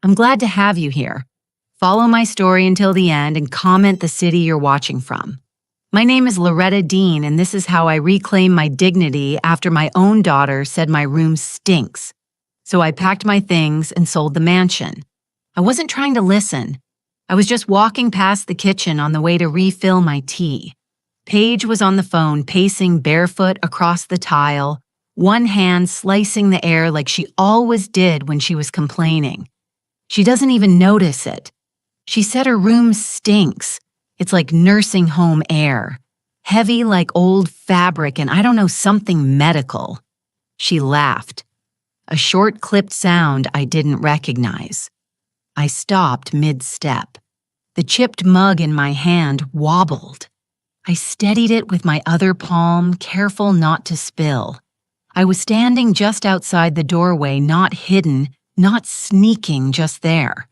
I'm glad to have you here. Follow my story until the end and comment the city you're watching from. My name is Loretta Dean, and this is how I reclaim my dignity after my own daughter said my room stinks. So I packed my things and sold the mansion. I wasn't trying to listen. I was just walking past the kitchen on the way to refill my tea. Paige was on the phone, pacing barefoot across the tile, one hand slicing the air like she always did when she was complaining. She doesn't even notice it. She said her room stinks. It's like nursing home air, heavy like old fabric and I don't know, something medical. She laughed, a short clipped sound I didn't recognize. I stopped mid-step. The chipped mug in my hand wobbled. I steadied it with my other palm, careful not to spill. I was standing just outside the doorway, not hidden, not sneaking, just there.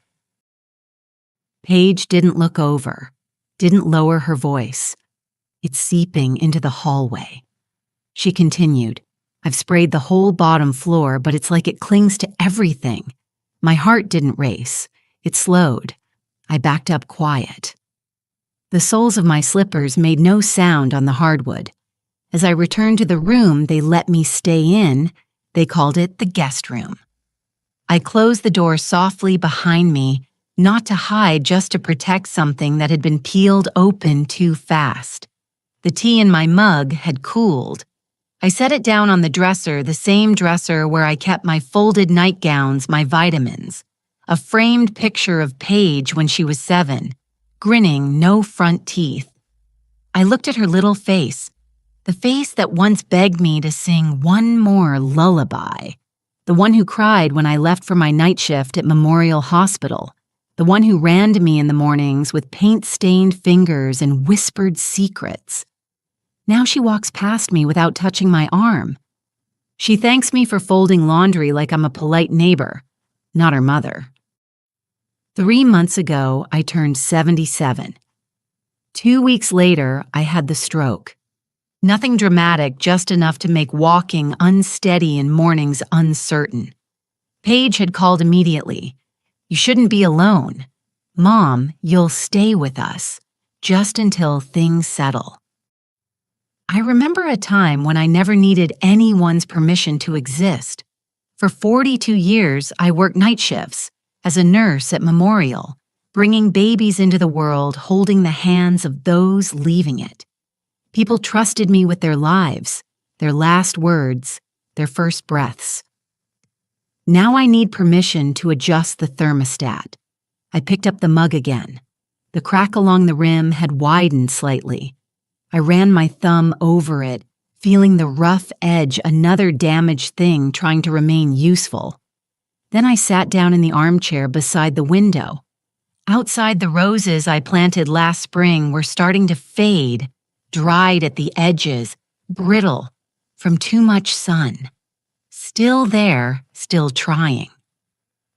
Paige didn't look over, didn't lower her voice. It's seeping into the hallway. She continued, I've sprayed the whole bottom floor, but it's like it clings to everything. My heart didn't race. It slowed. I backed up quiet. The soles of my slippers made no sound on the hardwood. As I returned to the room they let me stay in, they called it the guest room. I closed the door softly behind me, not to hide, just to protect something that had been peeled open too fast. The tea in my mug had cooled. I set it down on the dresser, the same dresser where I kept my folded nightgowns, my vitamins. A framed picture of Paige when she was 7, grinning, no front teeth. I looked at her little face, the face that once begged me to sing one more lullaby, the one who cried when I left for my night shift at Memorial Hospital, the one who ran to me in the mornings with paint-stained fingers and whispered secrets. Now she walks past me without touching my arm. She thanks me for folding laundry like I'm a polite neighbor, not her mother. 3 months ago, I turned 77. 2 weeks later, I had the stroke. Nothing dramatic, just enough to make walking unsteady and mornings uncertain. Paige had called immediately. You shouldn't be alone. Mom, you'll stay with us, just until things settle. I remember a time when I never needed anyone's permission to exist. For 42 years, I worked night shifts as a nurse at Memorial, bringing babies into the world, holding the hands of those leaving it. People trusted me with their lives, their last words, their first breaths. Now I need permission to adjust the thermostat. I picked up the mug again. The crack along the rim had widened slightly. I ran my thumb over it, feeling the rough edge, another damaged thing trying to remain useful. Then I sat down in the armchair beside the window. Outside, the roses I planted last spring were starting to fade, dried at the edges, brittle, from too much sun. Still there, still trying.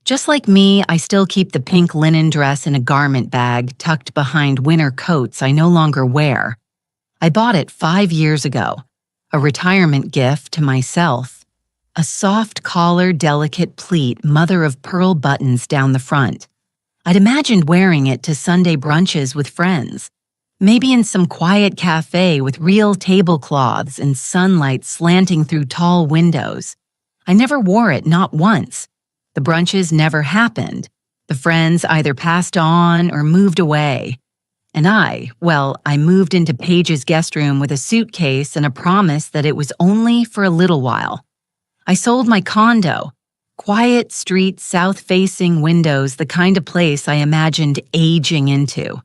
Just like me, I still keep the pink linen dress in a garment bag tucked behind winter coats I no longer wear. I bought it 5 years ago, a retirement gift to myself. A soft collar, delicate pleat, mother of pearl buttons down the front. I'd imagined wearing it to Sunday brunches with friends, maybe in some quiet cafe with real tablecloths and sunlight slanting through tall windows. I never wore it, not once. The brunches never happened. The friends either passed on or moved away. And I moved into Paige's guest room with a suitcase and a promise that it was only for a little while. I sold my condo. Quiet street, south-facing windows, the kind of place I imagined aging into.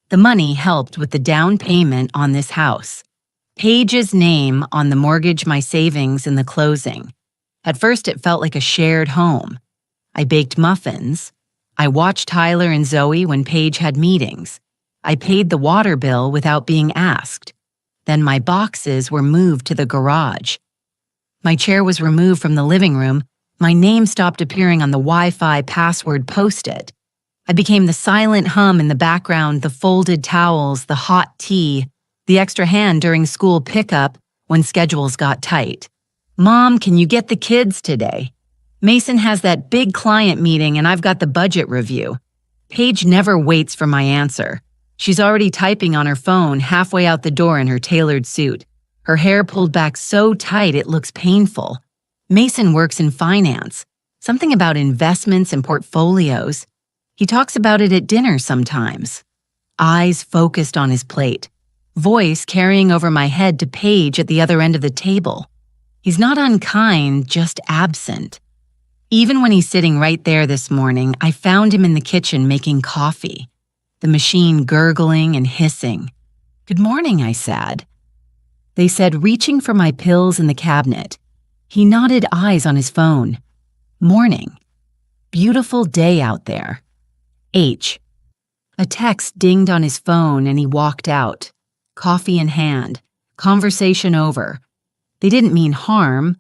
The money helped with the down payment on this house. Paige's name on the mortgage, my savings, and the closing. At first, it felt like a shared home. I baked muffins. I watched Tyler and Zoe when Paige had meetings. I paid the water bill without being asked. Then my boxes were moved to the garage. My chair was removed from the living room. My name stopped appearing on the Wi-Fi password post-it. I became the silent hum in the background, the folded towels, the hot tea, the extra hand during school pickup when schedules got tight. Mom, can you get the kids today? Mason has that big client meeting and I've got the budget review. Paige never waits for my answer. She's already typing on her phone halfway out the door in her tailored suit. Her hair pulled back so tight it looks painful. Mason works in finance. Something about investments and portfolios. He talks about it at dinner sometimes. Eyes focused on his plate. Voice carrying over my head to Paige at the other end of the table. He's not unkind, just absent. Even when he's sitting right there this morning, I found him in the kitchen making coffee. The machine gurgling and hissing. "Good morning," I said. They said, reaching for my pills in the cabinet. He nodded, eyes on his phone. Morning. Beautiful day out there. H. A text dinged on his phone and he walked out. Coffee in hand. Conversation over. They didn't mean harm.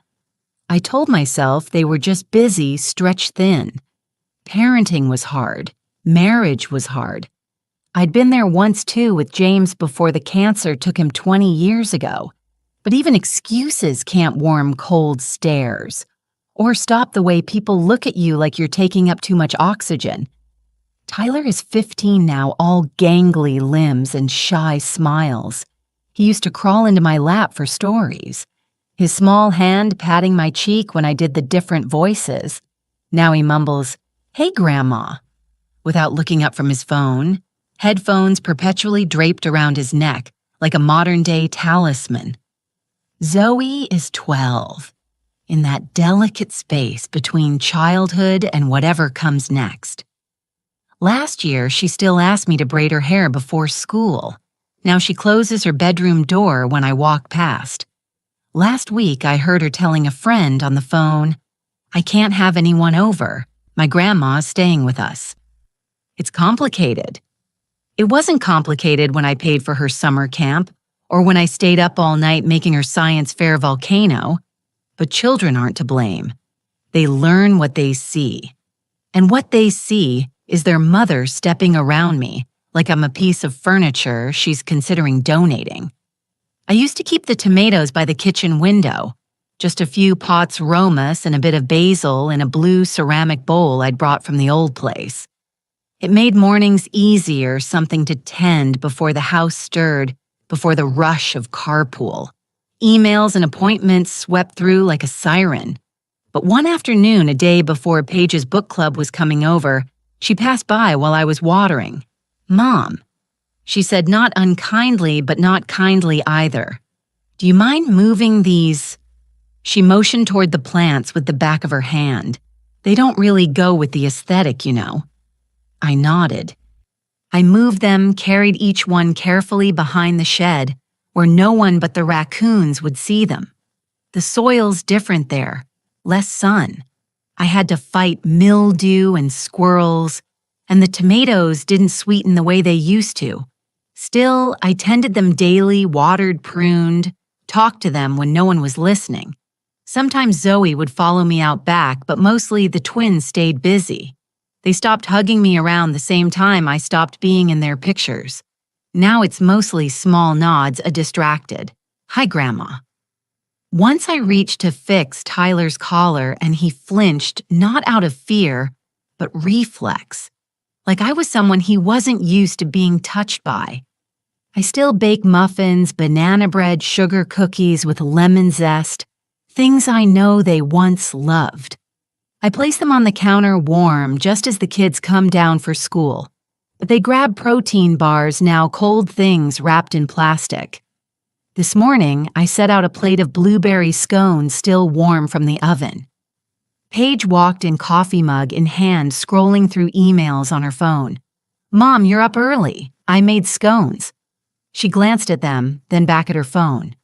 I told myself they were just busy, stretched thin. Parenting was hard. Marriage was hard. I'd been there once too with James before the cancer took him 20 years ago. But even excuses can't warm cold stares or stop the way people look at you like you're taking up too much oxygen. Tyler is 15 now, all gangly limbs and shy smiles. He used to crawl into my lap for stories. His small hand patting my cheek when I did the different voices. Now he mumbles, "Hey, Grandma," without looking up from his phone, headphones perpetually draped around his neck like a modern-day talisman. Zoe is 12, in that delicate space between childhood and whatever comes next. Last year, she still asked me to braid her hair before school. Now she closes her bedroom door when I walk past. Last week, I heard her telling a friend on the phone, "I can't have anyone over. My grandma's staying with us." It's complicated. It wasn't complicated when I paid for her summer camp or when I stayed up all night making her science fair volcano. But children aren't to blame. They learn what they see. And what they see is their mother stepping around me like I'm a piece of furniture she's considering donating. I used to keep the tomatoes by the kitchen window, just a few pots romas and a bit of basil in a blue ceramic bowl I'd brought from the old place. It made mornings easier, something to tend before the house stirred, before the rush of carpool. Emails and appointments swept through like a siren. But one afternoon, a day before Paige's book club was coming over, she passed by while I was watering. "Mom," she said, not unkindly, but not kindly either. "Do you mind moving these?" She motioned toward the plants with the back of her hand. "They don't really go with the aesthetic, you know." I nodded. I moved them, carried each one carefully behind the shed, where no one but the raccoons would see them. The soil's different there, less sun. I had to fight mildew and squirrels, and the tomatoes didn't sweeten the way they used to. Still, I tended them daily, watered, pruned, talked to them when no one was listening. Sometimes Zoe would follow me out back, but mostly the twins stayed busy. They stopped hugging me around the same time I stopped being in their pictures. Now it's mostly small nods, a distracted, "Hi, Grandma." Once I reached to fix Tyler's collar and he flinched, not out of fear, but reflex, like I was someone he wasn't used to being touched by. I still bake muffins, banana bread, sugar cookies with lemon zest, things I know they once loved. I place them on the counter warm just as the kids come down for school, but they grab protein bars, now cold things wrapped in plastic. This morning, I set out a plate of blueberry scones still warm from the oven. Paige walked in, coffee mug in hand, scrolling through emails on her phone. "Mom, you're up early. I made scones." She glanced at them, then back at her phone.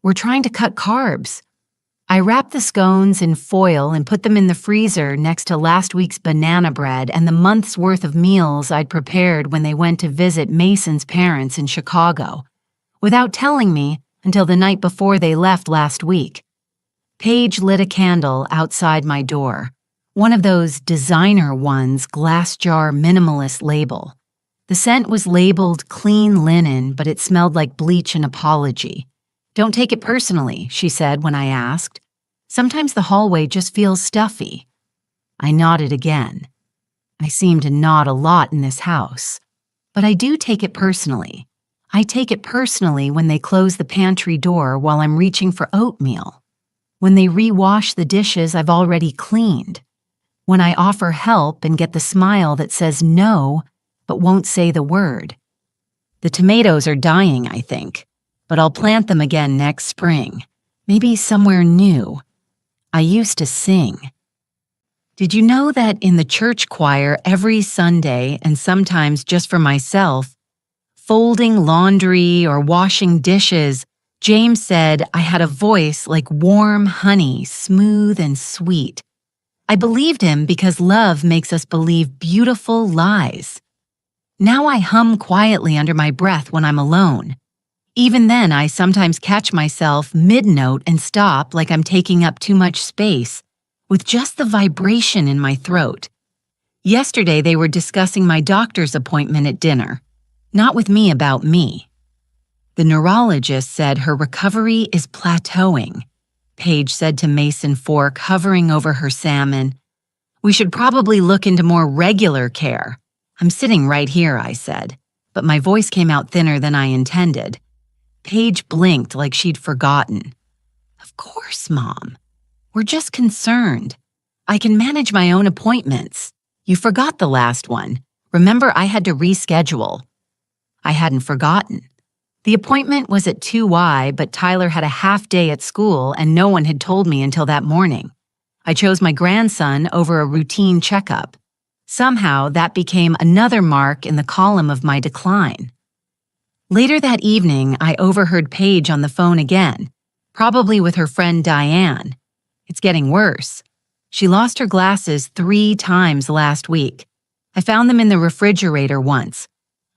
"We're trying to cut carbs." I wrapped the scones in foil and put them in the freezer next to last week's banana bread and the month's worth of meals I'd prepared when they went to visit Mason's parents in Chicago, without telling me until the night before they left last week. Paige lit a candle outside my door, one of those designer ones, glass jar minimalist label. The scent was labeled clean linen, but it smelled like bleach and apology. "Don't take it personally," she said when I asked. "Sometimes the hallway just feels stuffy." I nodded again. I seem to nod a lot in this house. But I do take it personally. I take it personally when they close the pantry door while I'm reaching for oatmeal. When they rewash the dishes I've already cleaned. When I offer help and get the smile that says no, but won't say the word. The tomatoes are dying, I think, but I'll plant them again next spring. Maybe somewhere new. I used to sing. Did you know that in the church choir every Sunday, and sometimes just for myself, folding laundry or washing dishes, James said I had a voice like warm honey, smooth and sweet. I believed him because love makes us believe beautiful lies. Now I hum quietly under my breath when I'm alone. Even then, I sometimes catch myself mid-note and stop like I'm taking up too much space, with just the vibration in my throat. Yesterday, they were discussing my doctor's appointment at dinner, not with me about me. The neurologist said her recovery is plateauing, Paige said to Mason Fork, hovering over her salmon. We should probably look into more regular care. I'm sitting right here, I said, but my voice came out thinner than I intended. Paige blinked like she'd forgotten. Of course, Mom. We're just concerned. I can manage my own appointments. You forgot the last one. Remember, I had to reschedule. I hadn't forgotten. The appointment was at 2Y, but Tyler had a half day at school and no one had told me until that morning. I chose my grandson over a routine checkup. Somehow, that became another mark in the column of my decline. Later that evening, I overheard Paige on the phone again, probably with her friend Diane. It's getting worse. She lost her glasses 3 times last week. I found them in the refrigerator once.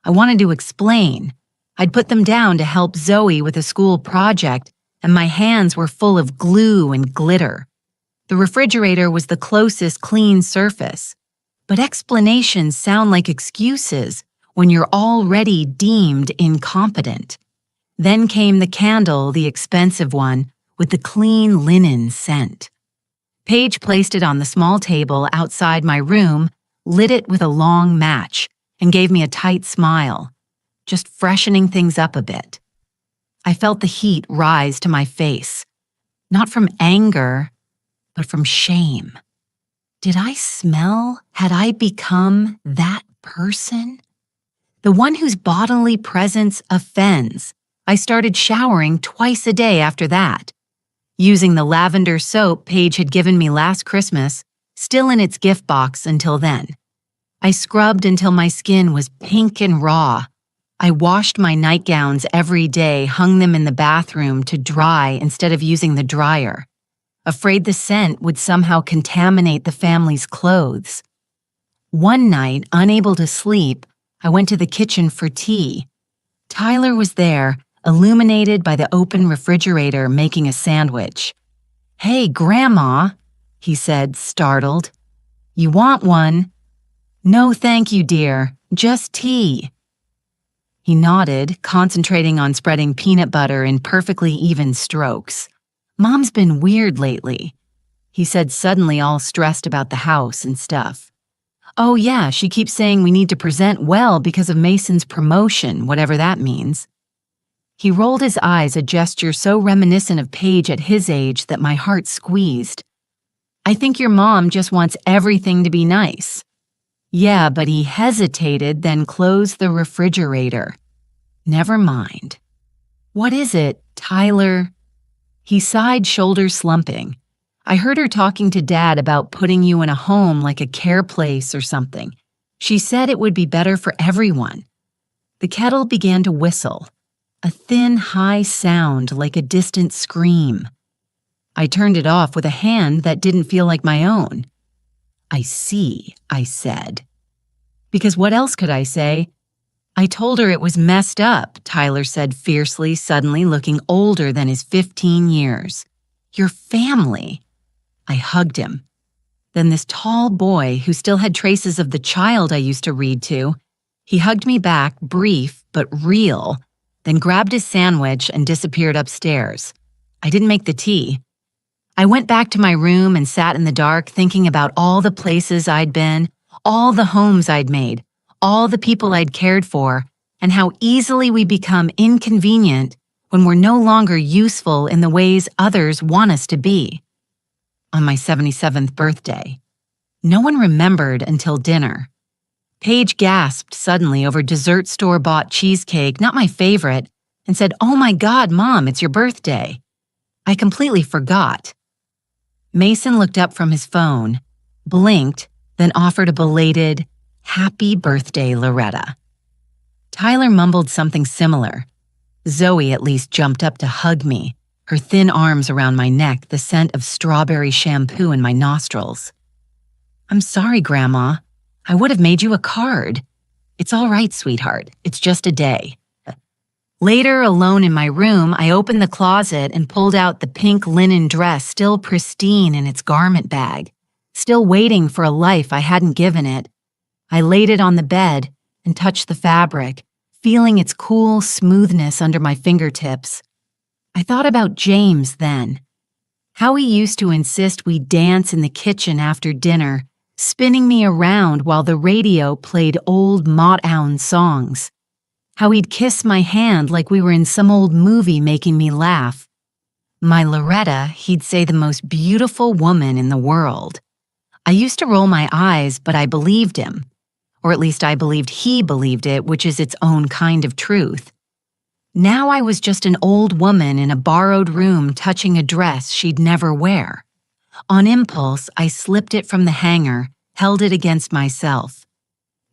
I wanted to explain. I'd put them down to help Zoe with a school project, and my hands were full of glue and glitter. The refrigerator was the closest clean surface. But explanations sound like excuses when you're already deemed incompetent. Then came the candle, the expensive one, with the clean linen scent. Paige placed it on the small table outside my room, lit it with a long match, and gave me a tight smile, just freshening things up a bit. I felt the heat rise to my face, not from anger, but from shame. Did I smell? Had I become that person? The one whose bodily presence offends. I started showering twice a day after that. Using the lavender soap Paige had given me last Christmas, still in its gift box until then. I scrubbed until my skin was pink and raw. I washed my nightgowns every day, hung them in the bathroom to dry instead of using the dryer, afraid the scent would somehow contaminate the family's clothes. One night, unable to sleep, I went to the kitchen for tea. Tyler was there, illuminated by the open refrigerator, making a sandwich. "Hey, Grandma," he said, startled. "You want one?" "No, thank you, dear. Just tea." He nodded, concentrating on spreading peanut butter in perfectly even strokes. "Mom's been weird lately," he said, suddenly all stressed about the house and stuff. "Oh yeah, she keeps saying we need to present well because of Mason's promotion, whatever that means." He rolled his eyes, a gesture so reminiscent of Paige at his age that my heart squeezed. "I think your mom just wants everything to be nice." Yeah, but he hesitated, then closed the refrigerator. "Never mind." "What is it, Tyler?" He sighed, shoulders slumping. "I heard her talking to Dad about putting you in a home like a care place or something. She said it would be better for everyone." The kettle began to whistle, a thin, high sound like a distant scream. I turned it off with a hand that didn't feel like my own. "I see," I said. Because what else could I say? "I told her it was messed up," Tyler said fiercely, suddenly looking older than his 15 years. "Your family." I hugged him. Then this tall boy, who still had traces of the child I used to read to, he hugged me back, brief but real, then grabbed his sandwich and disappeared upstairs. I didn't make the tea. I went back to my room and sat in the dark thinking about all the places I'd been, all the homes I'd made, all the people I'd cared for, and how easily we become inconvenient when we're no longer useful in the ways others want us to be. On my 77th birthday, no one remembered until dinner. Paige gasped suddenly over dessert store-bought cheesecake, not my favorite, and said, "Oh my God, Mom, it's your birthday." I completely forgot. Mason looked up from his phone, blinked, then offered a belated, "Happy birthday, Loretta." Tyler mumbled something similar. Zoe at least jumped up to hug me, her thin arms around my neck, the scent of strawberry shampoo in my nostrils. "I'm sorry, Grandma. I would have made you a card." "It's all right, sweetheart. It's just a day." Later, alone in my room, I opened the closet and pulled out the pink linen dress still pristine in its garment bag, still waiting for a life I hadn't given it. I laid it on the bed and touched the fabric, feeling its cool smoothness under my fingertips. I thought about James then, how he used to insist we dance in the kitchen after dinner, spinning me around while the radio played old Motown songs. How he'd kiss my hand like we were in some old movie making me laugh. "My Loretta," he'd say, "the most beautiful woman in the world." I used to roll my eyes, but I believed him. Or at least I believed he believed it, which is its own kind of truth. Now I was just an old woman in a borrowed room touching a dress she'd never wear. On impulse, I slipped it from the hanger, held it against myself.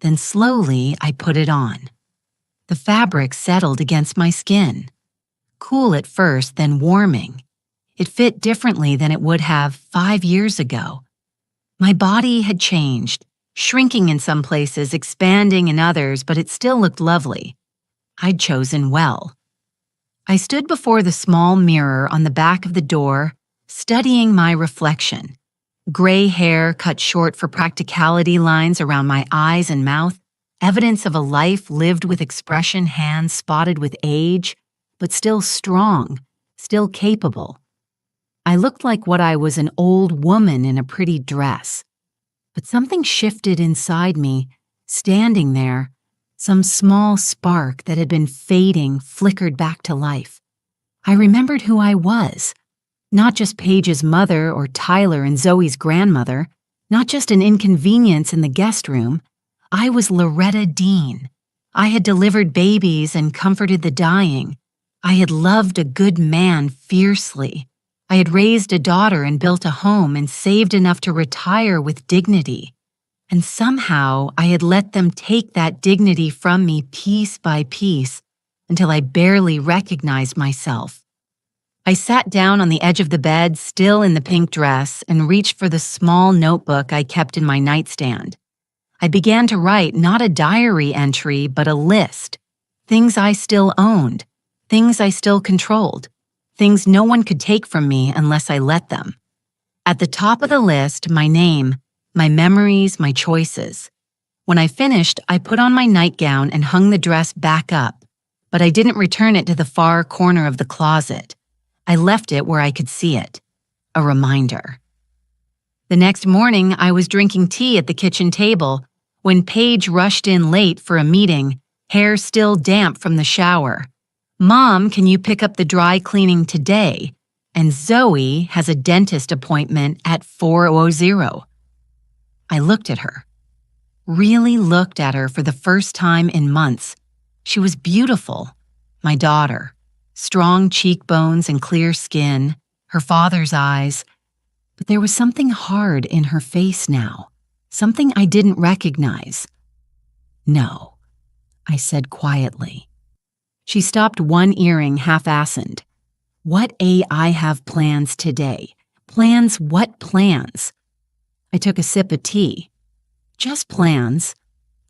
Then slowly, I put it on. The fabric settled against my skin. Cool at first, then warming. It fit differently than it would have 5 years ago. My body had changed, shrinking in some places, expanding in others, but it still looked lovely. I'd chosen well. I stood before the small mirror on the back of the door, studying my reflection. Gray hair cut short for practicality lines around my eyes and mouth, evidence of a life lived with expression, hands spotted with age, but still strong, still capable. I looked like what I was, an old woman in a pretty dress. But something shifted inside me, standing there, some small spark that had been fading flickered back to life. I remembered who I was, not just Paige's mother or Tyler and Zoe's grandmother, not just an inconvenience in the guest room. I was Loretta Dean. I had delivered babies and comforted the dying. I had loved a good man fiercely. I had raised a daughter and built a home and saved enough to retire with dignity. And somehow I had let them take that dignity from me piece by piece until I barely recognized myself. I sat down on the edge of the bed, still in the pink dress, and reached for the small notebook I kept in my nightstand. I began to write not a diary entry, but a list. Things I still owned, things I still controlled, things no one could take from me unless I let them. At the top of the list, my name, my memories, my choices. When I finished, I put on my nightgown and hung the dress back up, but I didn't return it to the far corner of the closet. I left it where I could see it, a reminder. The next morning, I was drinking tea at the kitchen table when Paige rushed in late for a meeting, hair still damp from the shower. "Mom, can you pick up the dry cleaning today? And Zoe has a dentist appointment at 4:00. I looked at her. Really looked at her for the first time in months. She was beautiful, my daughter. Strong cheekbones and clear skin, her father's eyes. But there was something hard in her face now, something I didn't recognize. "No," I said quietly. She stopped one earring half-assed. I have plans today." Plans? What plans? I took a sip of tea. "Just plans.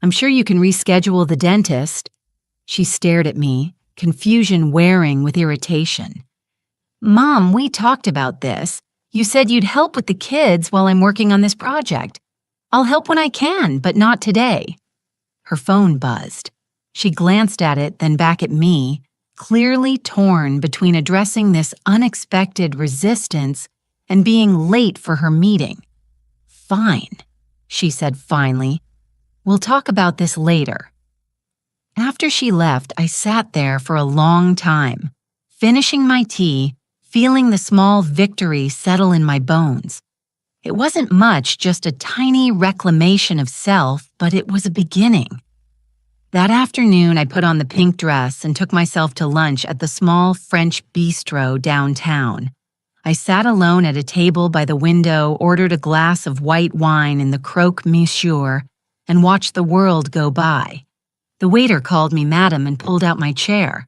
I'm sure you can reschedule the dentist." She stared at me, confusion wearing with irritation. "Mom, we talked about this. You said you'd help with the kids while I'm working on this project. I'll help when I can, but not today." Her phone buzzed. She glanced at it, then back at me, clearly torn between addressing this unexpected resistance and being late for her meeting. "Fine," she said finally. "We'll talk about this later." After she left, I sat there for a long time, finishing my tea, feeling the small victory settle in my bones. It wasn't much, just a tiny reclamation of self, but it was a beginning. That afternoon, I put on the pink dress and took myself to lunch at the small French bistro downtown. I sat alone at a table by the window, ordered a glass of white wine in the croque monsieur, and watched the world go by. The waiter called me madam and pulled out my chair.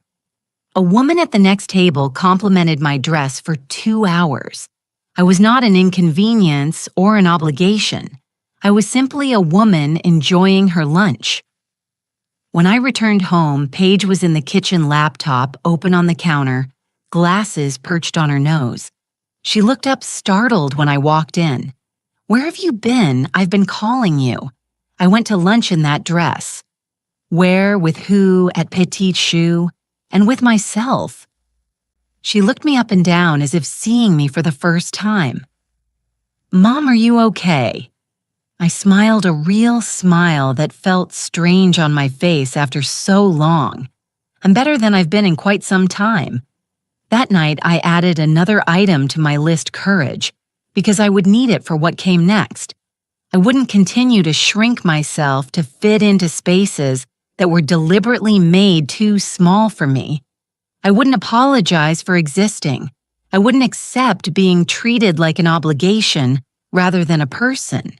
A woman at the next table complimented my dress for 2 hours. I was not an inconvenience or an obligation. I was simply a woman enjoying her lunch. When I returned home, Paige was in the kitchen laptop, open on the counter, glasses perched on her nose. She looked up startled when I walked in. "Where have you been? I've been calling you. I went to lunch in that dress." "Where, with who, at Petit Choux, and with myself?" She looked me up and down as if seeing me for the first time. "Mom, are you okay?" I smiled a real smile that felt strange on my face after so long. I'm better than I've been in quite some time. That night, I added another item to my list, courage, because I would need it for what came next. I wouldn't continue to shrink myself to fit into spaces that were deliberately made too small for me. I wouldn't apologize for existing. I wouldn't accept being treated like an obligation rather than a person.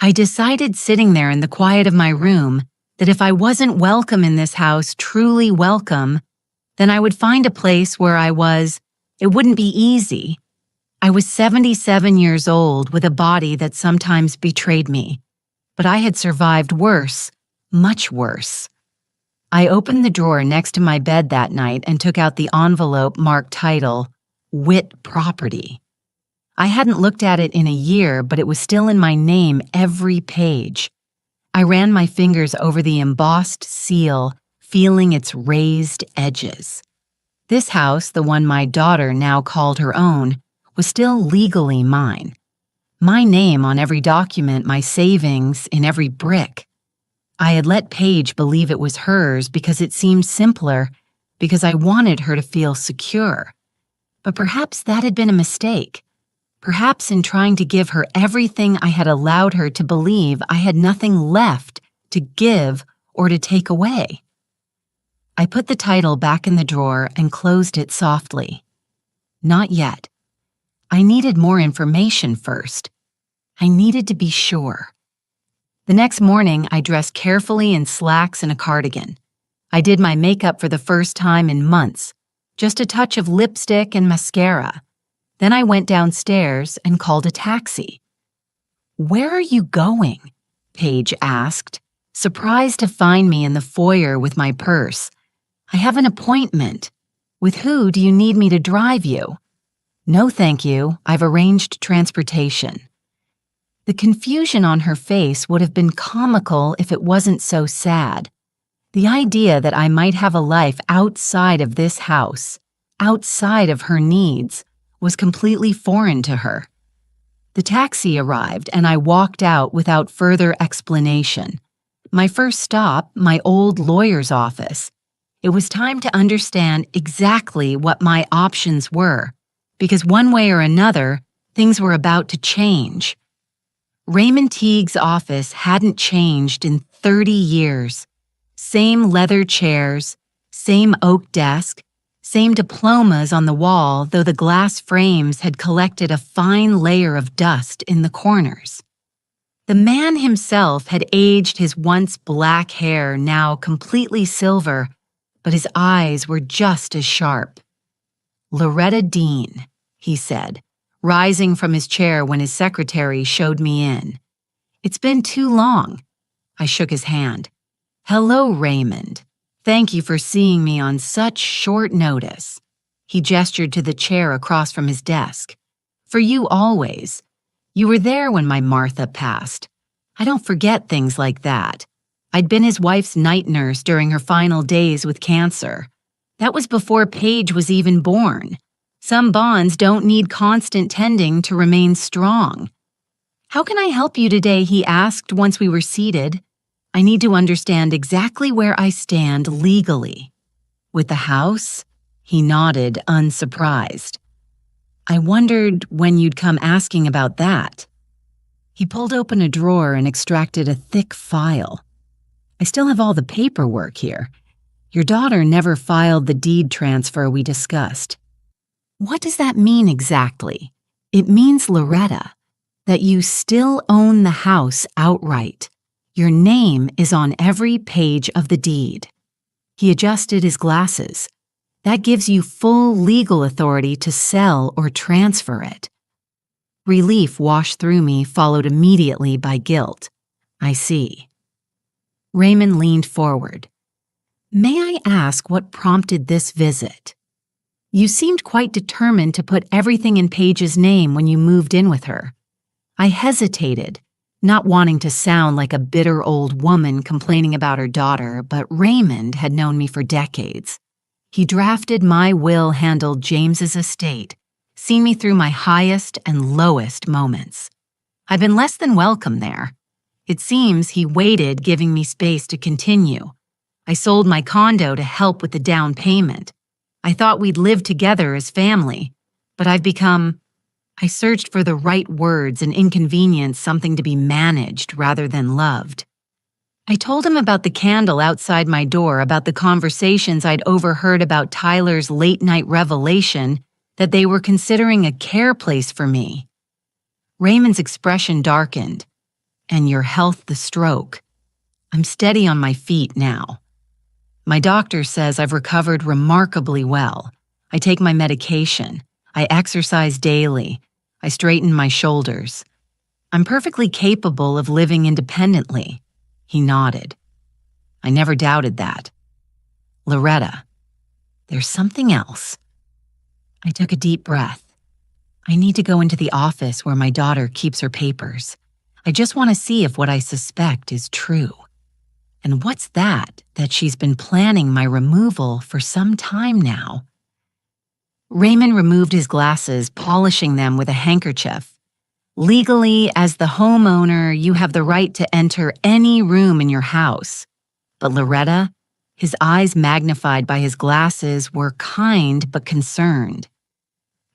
I decided sitting there in the quiet of my room that if I wasn't welcome in this house, truly welcome, then I would find a place where I was. It wouldn't be easy. I was 77 years old with a body that sometimes betrayed me, but I had survived worse, much worse. I opened the drawer next to my bed that night and took out the envelope marked title, Wit Property. I hadn't looked at it in a year, but it was still in my name every page. I ran my fingers over the embossed seal, feeling its raised edges. This house, the one my daughter now called her own, was still legally mine. My name on every document, my savings in every brick. I had let Paige believe it was hers because it seemed simpler, because I wanted her to feel secure. But perhaps that had been a mistake. Perhaps in trying to give her everything, I had allowed her to believe I had nothing left to give or to take away. I put the title back in the drawer and closed it softly. Not yet. I needed more information first. I needed to be sure. The next morning, I dressed carefully in slacks and a cardigan. I did my makeup for the first time in months, just a touch of lipstick and mascara. Then I went downstairs and called a taxi. "Where are you going?" Paige asked, surprised to find me in the foyer with my purse. "I have an appointment." "With who do you need me to drive you?" "No, thank you. I've arranged transportation." The confusion on her face would have been comical if it wasn't so sad. The idea that I might have a life outside of this house, outside of her needs, was completely foreign to her. The taxi arrived and I walked out without further explanation. My first stop, my old lawyer's office. It was time to understand exactly what my options were, because one way or another, things were about to change. Raymond Teague's office hadn't changed in 30 years. Same leather chairs, same oak desk, same diplomas on the wall, though the glass frames had collected a fine layer of dust in the corners. The man himself had aged his once black hair, now completely silver, but his eyes were just as sharp. "Loretta Dean," he said, rising from his chair when his secretary showed me in. "It's been too long." I shook his hand. "Hello, Raymond. Thank you for seeing me on such short notice." He gestured to the chair across from his desk. "For you always. You were there when my Martha passed. I don't forget things like that. I'd been his wife's night nurse during her final days with cancer. That was before Paige was even born. Some bonds don't need constant tending to remain strong. How can I help you today? He asked once we were seated. I need to understand exactly where I stand legally. With the house? He nodded, unsurprised. I wondered when you'd come asking about that. He pulled open a drawer and extracted a thick file. I still have all the paperwork here. Your daughter never filed the deed transfer we discussed. What does that mean exactly? It means, Loretta, that you still own the house outright. Your name is on every page of the deed. He adjusted his glasses. That gives you full legal authority to sell or transfer it. Relief washed through me, followed immediately by guilt. I see. Raymond leaned forward. May I ask what prompted this visit? You seemed quite determined to put everything in Paige's name when you moved in with her. I hesitated, not wanting to sound like a bitter old woman complaining about her daughter, but Raymond had known me for decades. He drafted my will, handled James's estate, seen me through my highest and lowest moments. I've been less than welcome there. It seems he waited, giving me space to continue. I sold my condo to help with the down payment. I thought we'd live together as family, but I searched for the right words and inconvenienced something to be managed rather than loved. I told him about the candle outside my door, about the conversations I'd overheard about Tyler's late-night revelation that they were considering a care place for me. Raymond's expression darkened. And your health, the stroke. I'm steady on my feet now. My doctor says I've recovered remarkably well. I take my medication. I exercise daily. I straighten my shoulders. I'm perfectly capable of living independently. He nodded. I never doubted that. Loretta, there's something else. I took a deep breath. I need to go into the office where my daughter keeps her papers. I just want to see if what I suspect is true. And what's that she's been planning my removal for some time now? Raymond removed his glasses, polishing them with a handkerchief. Legally, as the homeowner, you have the right to enter any room in your house. But Loretta, his eyes magnified by his glasses, were kind but concerned.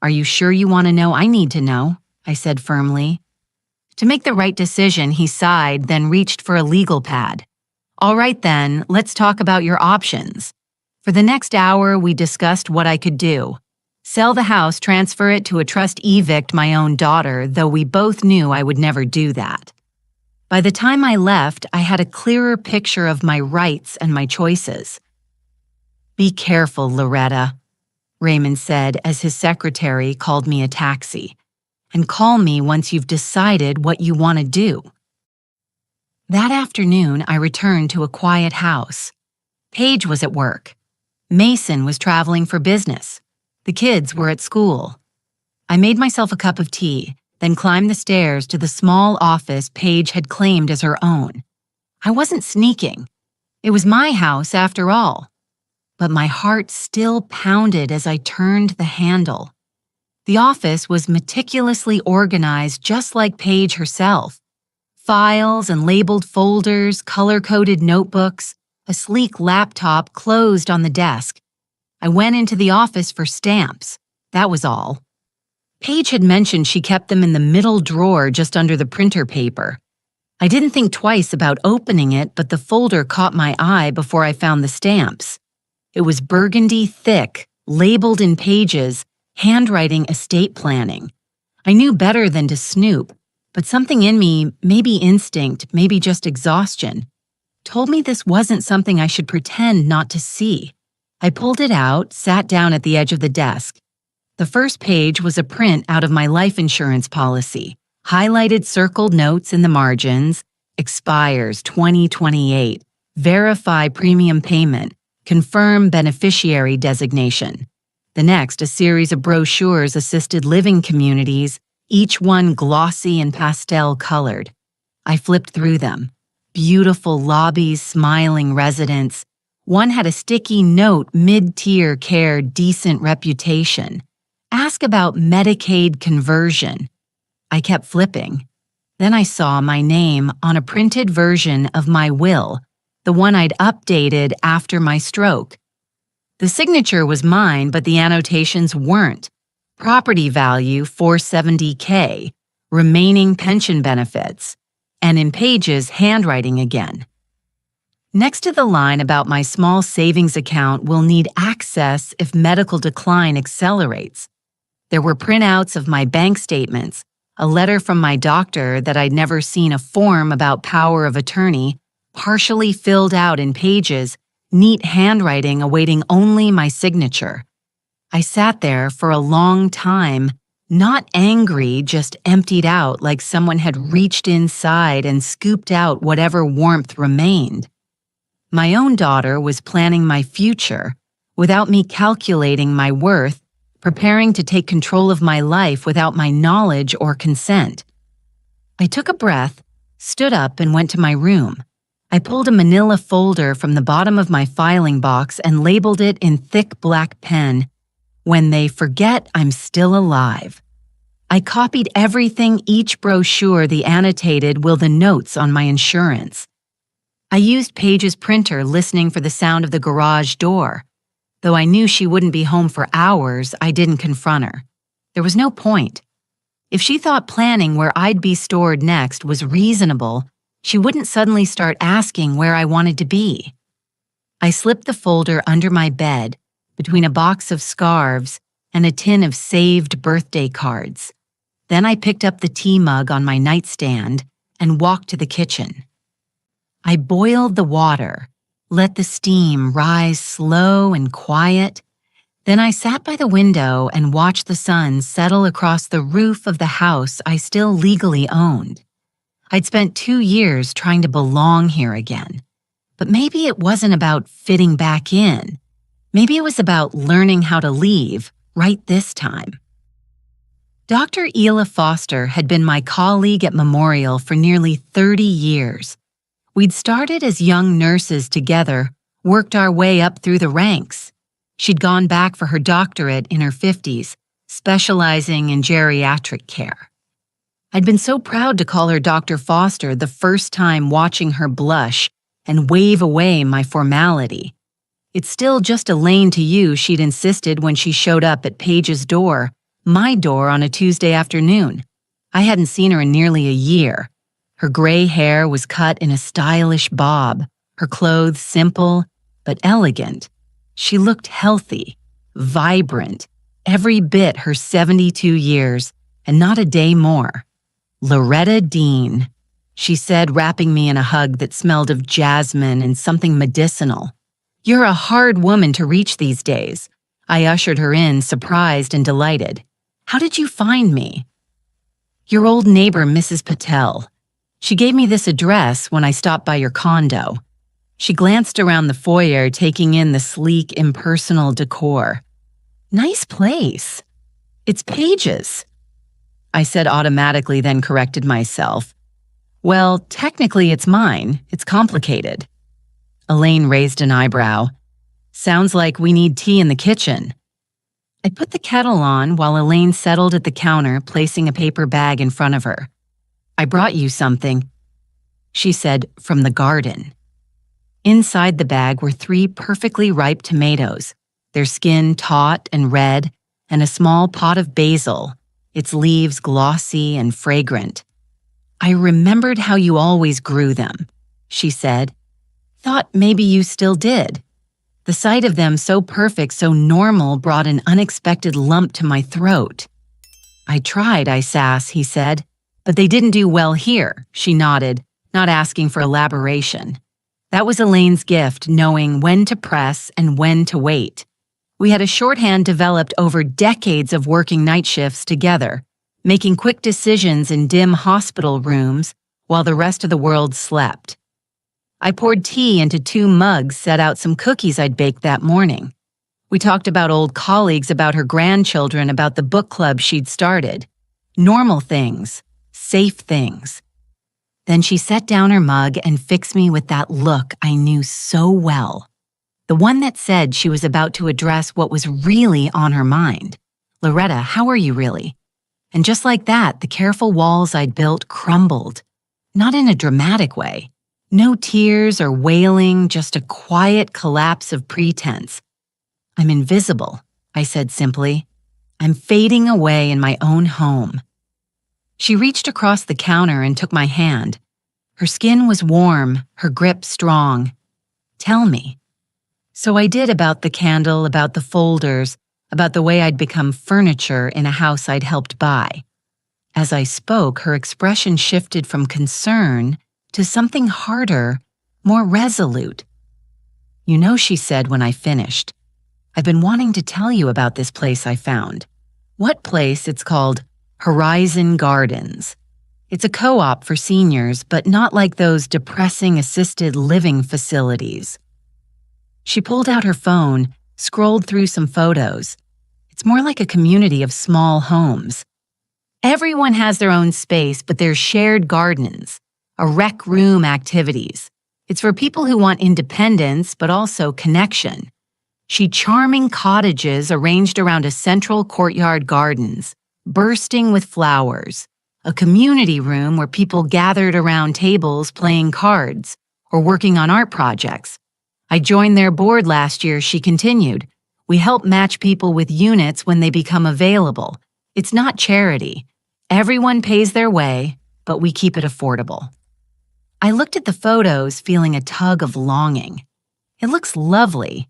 Are you sure you want to know? I need to know, I said firmly. To make the right decision, he sighed, then reached for a legal pad. All right then, let's talk about your options. For the next hour, we discussed what I could do. Sell the house, transfer it to a trust, evict my own daughter, though we both knew I would never do that. By the time I left, I had a clearer picture of my rights and my choices. Be careful, Loretta, Raymond said as his secretary called me a taxi. And call me once you've decided what you want to do. That afternoon, I returned to a quiet house. Paige was at work. Mason was traveling for business. The kids were at school. I made myself a cup of tea, then climbed the stairs to the small office Paige had claimed as her own. I wasn't sneaking. It was my house after all. But my heart still pounded as I turned the handle. The office was meticulously organized just like Paige herself. Files and labeled folders, color-coded notebooks, a sleek laptop closed on the desk. I went into the office for stamps. That was all. Paige had mentioned she kept them in the middle drawer just under the printer paper. I didn't think twice about opening it, but the folder caught my eye before I found the stamps. It was burgundy thick, labeled in pages, handwriting estate planning. I knew better than to snoop, but something in me, maybe instinct, maybe just exhaustion, told me this wasn't something I should pretend not to see. I pulled it out, sat down at the edge of the desk. The first page was a print out of my life insurance policy, highlighted circled notes in the margins, expires 2028, verify premium payment, confirm beneficiary designation. The next, a series of brochures assisted living communities, each one glossy and pastel-colored. I flipped through them. Beautiful lobbies, smiling residents. One had a sticky note, mid-tier care, decent reputation. ask about Medicaid conversion. I kept flipping. Then I saw my name on a printed version of my will, the one I'd updated after my stroke. The signature was mine, but the annotations weren't. Property value $470K, remaining pension benefits, and in pages, handwriting again. Next to the line about my small savings account will need access if medical decline accelerates, there were printouts of my bank statements, a letter from my doctor that I'd never seen, a form about power of attorney, partially filled out in pages, neat handwriting awaiting only my signature. I sat there for a long time, not angry, just emptied out like someone had reached inside and scooped out whatever warmth remained. My own daughter was planning my future without me calculating my worth, preparing to take control of my life without my knowledge or consent. I took a breath, stood up, and went to my room. I pulled a manila folder from the bottom of my filing box and labeled it in thick black pen, "When they forget I'm still alive." I copied everything, each brochure, the annotated will, the notes on my insurance. I used Paige's printer, listening for the sound of the garage door. Though I knew she wouldn't be home for hours, I didn't confront her. There was no point. If she thought planning where I'd be stored next was reasonable, she wouldn't suddenly start asking where I wanted to be. I slipped the folder under my bed, between a box of scarves and a tin of saved birthday cards. Then I picked up the tea mug on my nightstand and walked to the kitchen. I boiled the water, let the steam rise slow and quiet. Then I sat by the window and watched the sun settle across the roof of the house I still legally owned. I'd spent 2 years trying to belong here again. But maybe it wasn't about fitting back in. Maybe it was about learning how to leave right this time. Dr. Ela Foster had been my colleague at Memorial for nearly 30 years. We'd started as young nurses together, worked our way up through the ranks. She'd gone back for her doctorate in her 50s, specializing in geriatric care. I'd been so proud to call her Dr. Foster the first time, watching her blush and wave away my formality. "It's still just Elaine to you," she'd insisted when she showed up at Paige's door, my door, on a Tuesday afternoon. I hadn't seen her in nearly a year. Her gray hair was cut in a stylish bob, her clothes simple but elegant. She looked healthy, vibrant, every bit her 72 years, and not a day more. "Loretta Dean," she said, wrapping me in a hug that smelled of jasmine and something medicinal. "You're a hard woman to reach these days." I ushered her in, surprised and delighted. "How did you find me?" "Your old neighbor, Mrs. Patel. She gave me this address when I stopped by your condo." She glanced around the foyer, taking in the sleek, impersonal decor. "Nice place." "It's Paige's," I said automatically, then corrected myself. "Well, technically it's mine. It's complicated." Elaine raised an eyebrow. "Sounds like we need tea in the kitchen." I put the kettle on while Elaine settled at the counter, placing a paper bag in front of her. "I brought you something," she said, "from the garden." Inside the bag were 3 perfectly ripe tomatoes, their skin taut and red, and a small pot of basil, its leaves glossy and fragrant. "I remembered how you always grew them," she said. "Thought maybe you still did." The sight of them, so perfect, so normal, brought an unexpected lump to my throat. "I tried, I sass," he said. "But they didn't do well here," she nodded, not asking for elaboration. That was Elaine's gift, knowing when to press and when to wait. We had a shorthand developed over decades of working night shifts together, making quick decisions in dim hospital rooms while the rest of the world slept. I poured tea into 2 mugs, set out some cookies I'd baked that morning. We talked about old colleagues, about her grandchildren, about the book club she'd started. Normal things, safe things. Then she set down her mug and fixed me with that look I knew so well. The one that said she was about to address what was really on her mind. Loretta, how are you really? And just like that, the careful walls I'd built crumbled. Not in a dramatic way. No tears or wailing, just a quiet collapse of pretense. I'm invisible, I said simply. I'm fading away in my own home. She reached across the counter and took my hand. Her skin was warm, her grip strong. Tell me. So I did about the candle, about the folders, about the way I'd become furniture in a house I'd helped buy. As I spoke, her expression shifted from concern to something harder, more resolute. You know, she said when I finished, I've been wanting to tell you about this place I found. What place? It's called Horizon Gardens. It's a co-op for seniors, but not like those depressing assisted living facilities. She pulled out her phone, scrolled through some photos. It's more like a community of small homes. Everyone has their own space, but there's shared gardens, a rec room activities. It's for people who want independence, but also connection. Charming cottages arranged around a central courtyard gardens, bursting with flowers. A community room where people gathered around tables playing cards or working on art projects. I joined their board last year, she continued. We help match people with units when they become available. It's not charity. Everyone pays their way, but we keep it affordable. I looked at the photos, feeling a tug of longing. It looks lovely.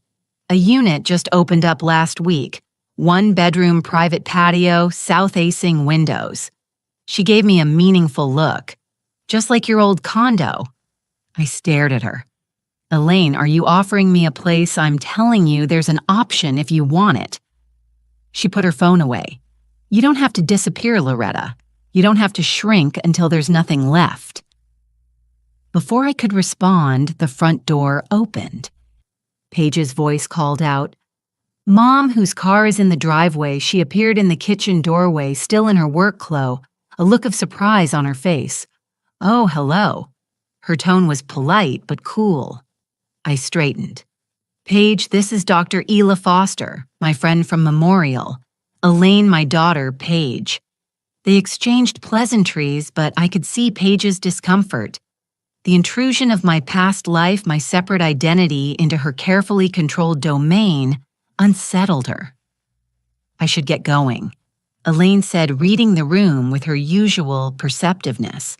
A unit just opened up last week. 1-bedroom private patio, south-facing windows. She gave me a meaningful look. Just like your old condo. I stared at her. Elaine, are you offering me a place? I'm telling you there's an option if you want it. She put her phone away. You don't have to disappear, Loretta. You don't have to shrink until there's nothing left. Before I could respond, the front door opened. Paige's voice called out. Mom, whose car is in the driveway, she appeared in the kitchen doorway, still in her work clothes, a look of surprise on her face. Oh, hello. Her tone was polite but cool. I straightened. Paige, this is Dr. Ela Foster, my friend from Memorial. Elaine, my daughter, Paige. They exchanged pleasantries, but I could see Paige's discomfort. The intrusion of my past life, my separate identity into her carefully controlled domain, unsettled her. I should get going. Elaine said, reading the room with her usual perceptiveness.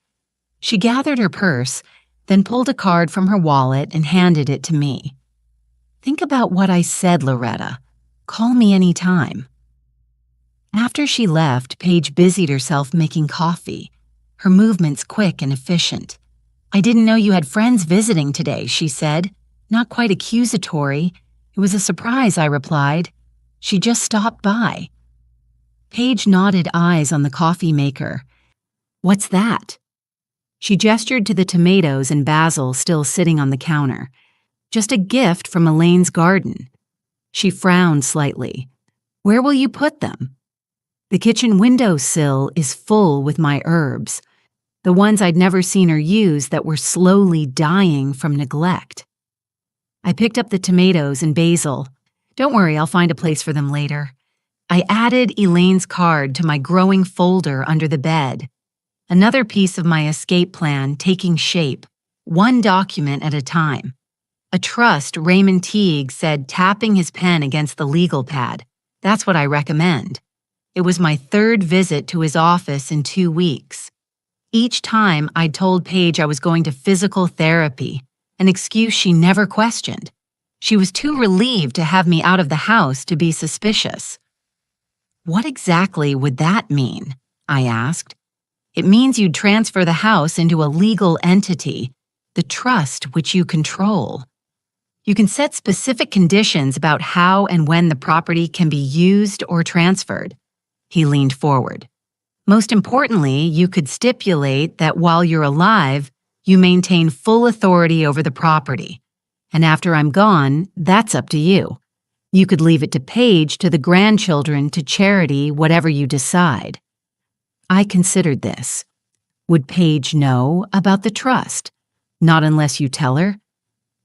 She gathered her purse, then pulled a card from her wallet and handed it to me. Think about what I said, Loretta. Call me any time. After she left, Paige busied herself making coffee, her movements quick and efficient. I didn't know you had friends visiting today, she said. Not quite accusatory. It was a surprise, I replied. She just stopped by. Paige nodded eyes on the coffee maker. What's that? She gestured to the tomatoes and basil still sitting on the counter. Just a gift from Elaine's garden. She frowned slightly. Where will you put them? The kitchen windowsill is full with my herbs, the ones I'd never seen her use that were slowly dying from neglect. I picked up the tomatoes and basil. Don't worry, I'll find a place for them later. I added Elaine's card to my growing folder under the bed. Another piece of my escape plan taking shape, one document at a time. A trust, Raymond Teague said, tapping his pen against the legal pad. That's what I recommend. It was my third visit to his office in 2 weeks. Each time I'd told Paige I was going to physical therapy, an excuse she never questioned. She was too relieved to have me out of the house to be suspicious. What exactly would that mean? I asked. It means you'd transfer the house into a legal entity, the trust which you control. You can set specific conditions about how and when the property can be used or transferred. He leaned forward. Most importantly, you could stipulate that while you're alive, you maintain full authority over the property. And after I'm gone, that's up to you. You could leave it to Paige, to the grandchildren, to charity, whatever you decide. I considered this. Would Paige know about the trust? Not unless you tell her.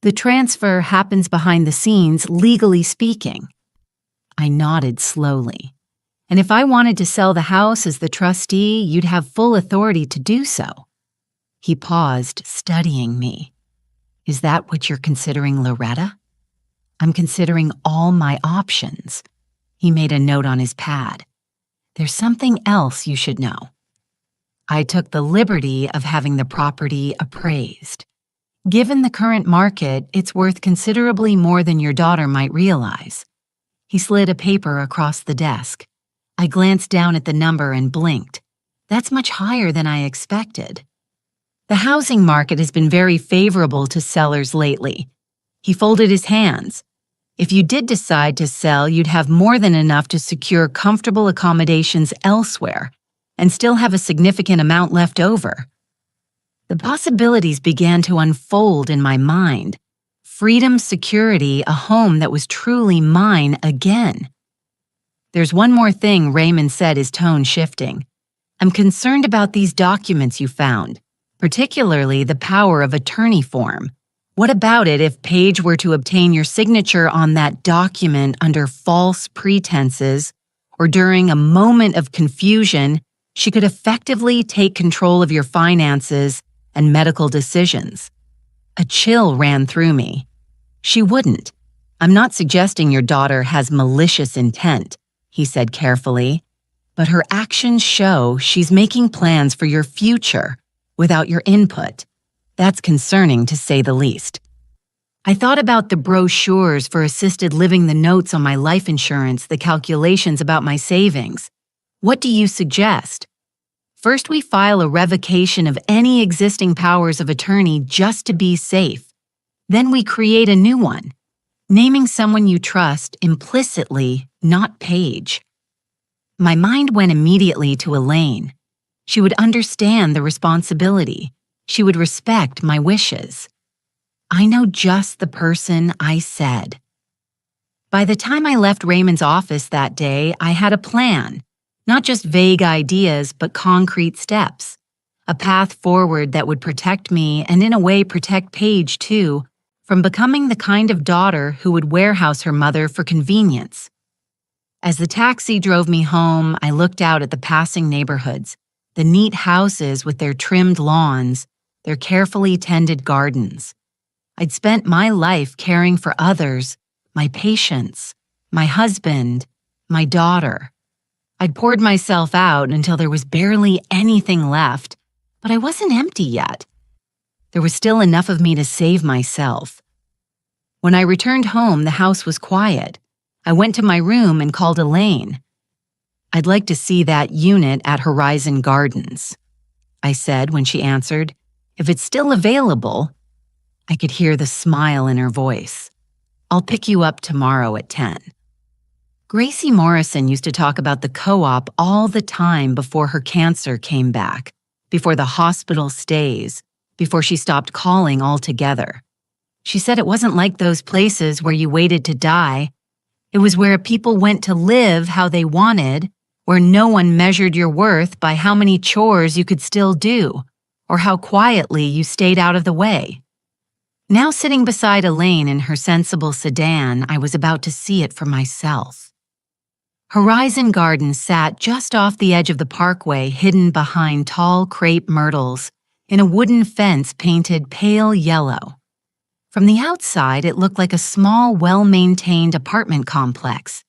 The transfer happens behind the scenes, legally speaking. I nodded slowly. And if I wanted to sell the house as the trustee, you'd have full authority to do so." He paused, studying me. "Is that what you're considering, Loretta?" "I'm considering all my options." He made a note on his pad. "There's something else you should know. I took the liberty of having the property appraised. Given the current market, it's worth considerably more than your daughter might realize." He slid a paper across the desk. I glanced down at the number and blinked. "That's much higher than I expected." "The housing market has been very favorable to sellers lately." He folded his hands. "If you did decide to sell, you'd have more than enough to secure comfortable accommodations elsewhere and still have a significant amount left over." The possibilities began to unfold in my mind. Freedom, security, a home that was truly mine again. "There's one more thing," Raymond said, his tone shifting. "I'm concerned about these documents you found, particularly the power of attorney form. What about it if Paige were to obtain your signature on that document under false pretenses, or during a moment of confusion, she could effectively take control of your finances and medical decisions?" A chill ran through me. "She wouldn't. I'm not suggesting your daughter has malicious intent," he said carefully, "but her actions show she's making plans for your future without your input. That's concerning, to say the least." I thought about the brochures for assisted living, the notes on my life insurance, the calculations about my savings. "What do you suggest?" "First, we file a revocation of any existing powers of attorney just to be safe. Then we create a new one, naming someone you trust implicitly, not Paige." My mind went immediately to Elaine. She would understand the responsibility. She would respect my wishes. "I know just the person," I said. By the time I left Raymond's office that day, I had a plan. Not just vague ideas, but concrete steps. A path forward that would protect me and in a way protect Paige too, from becoming the kind of daughter who would warehouse her mother for convenience. As the taxi drove me home, I looked out at the passing neighborhoods, the neat houses with their trimmed lawns, their carefully tended gardens. I'd spent my life caring for others, my patients, my husband, my daughter. I'd poured myself out until there was barely anything left, but I wasn't empty yet. There was still enough of me to save myself. When I returned home, the house was quiet. I went to my room and called Elaine. "I'd like to see that unit at Horizon Gardens," I said when she answered. "If it's still available." I could hear the smile in her voice. "I'll pick you up tomorrow at 10. Gracie Morrison used to talk about the co-op all the time before her cancer came back, before the hospital stays, before she stopped calling altogether. She said it wasn't like those places where you waited to die. It was where people went to live how they wanted, where no one measured your worth by how many chores you could still do, or how quietly you stayed out of the way. Now sitting beside Elaine in her sensible sedan, I was about to see it for myself. Horizon Gardens sat just off the edge of the parkway, hidden behind tall crepe myrtles, in a wooden fence painted pale yellow. From the outside, it looked like a small, well-maintained apartment complex.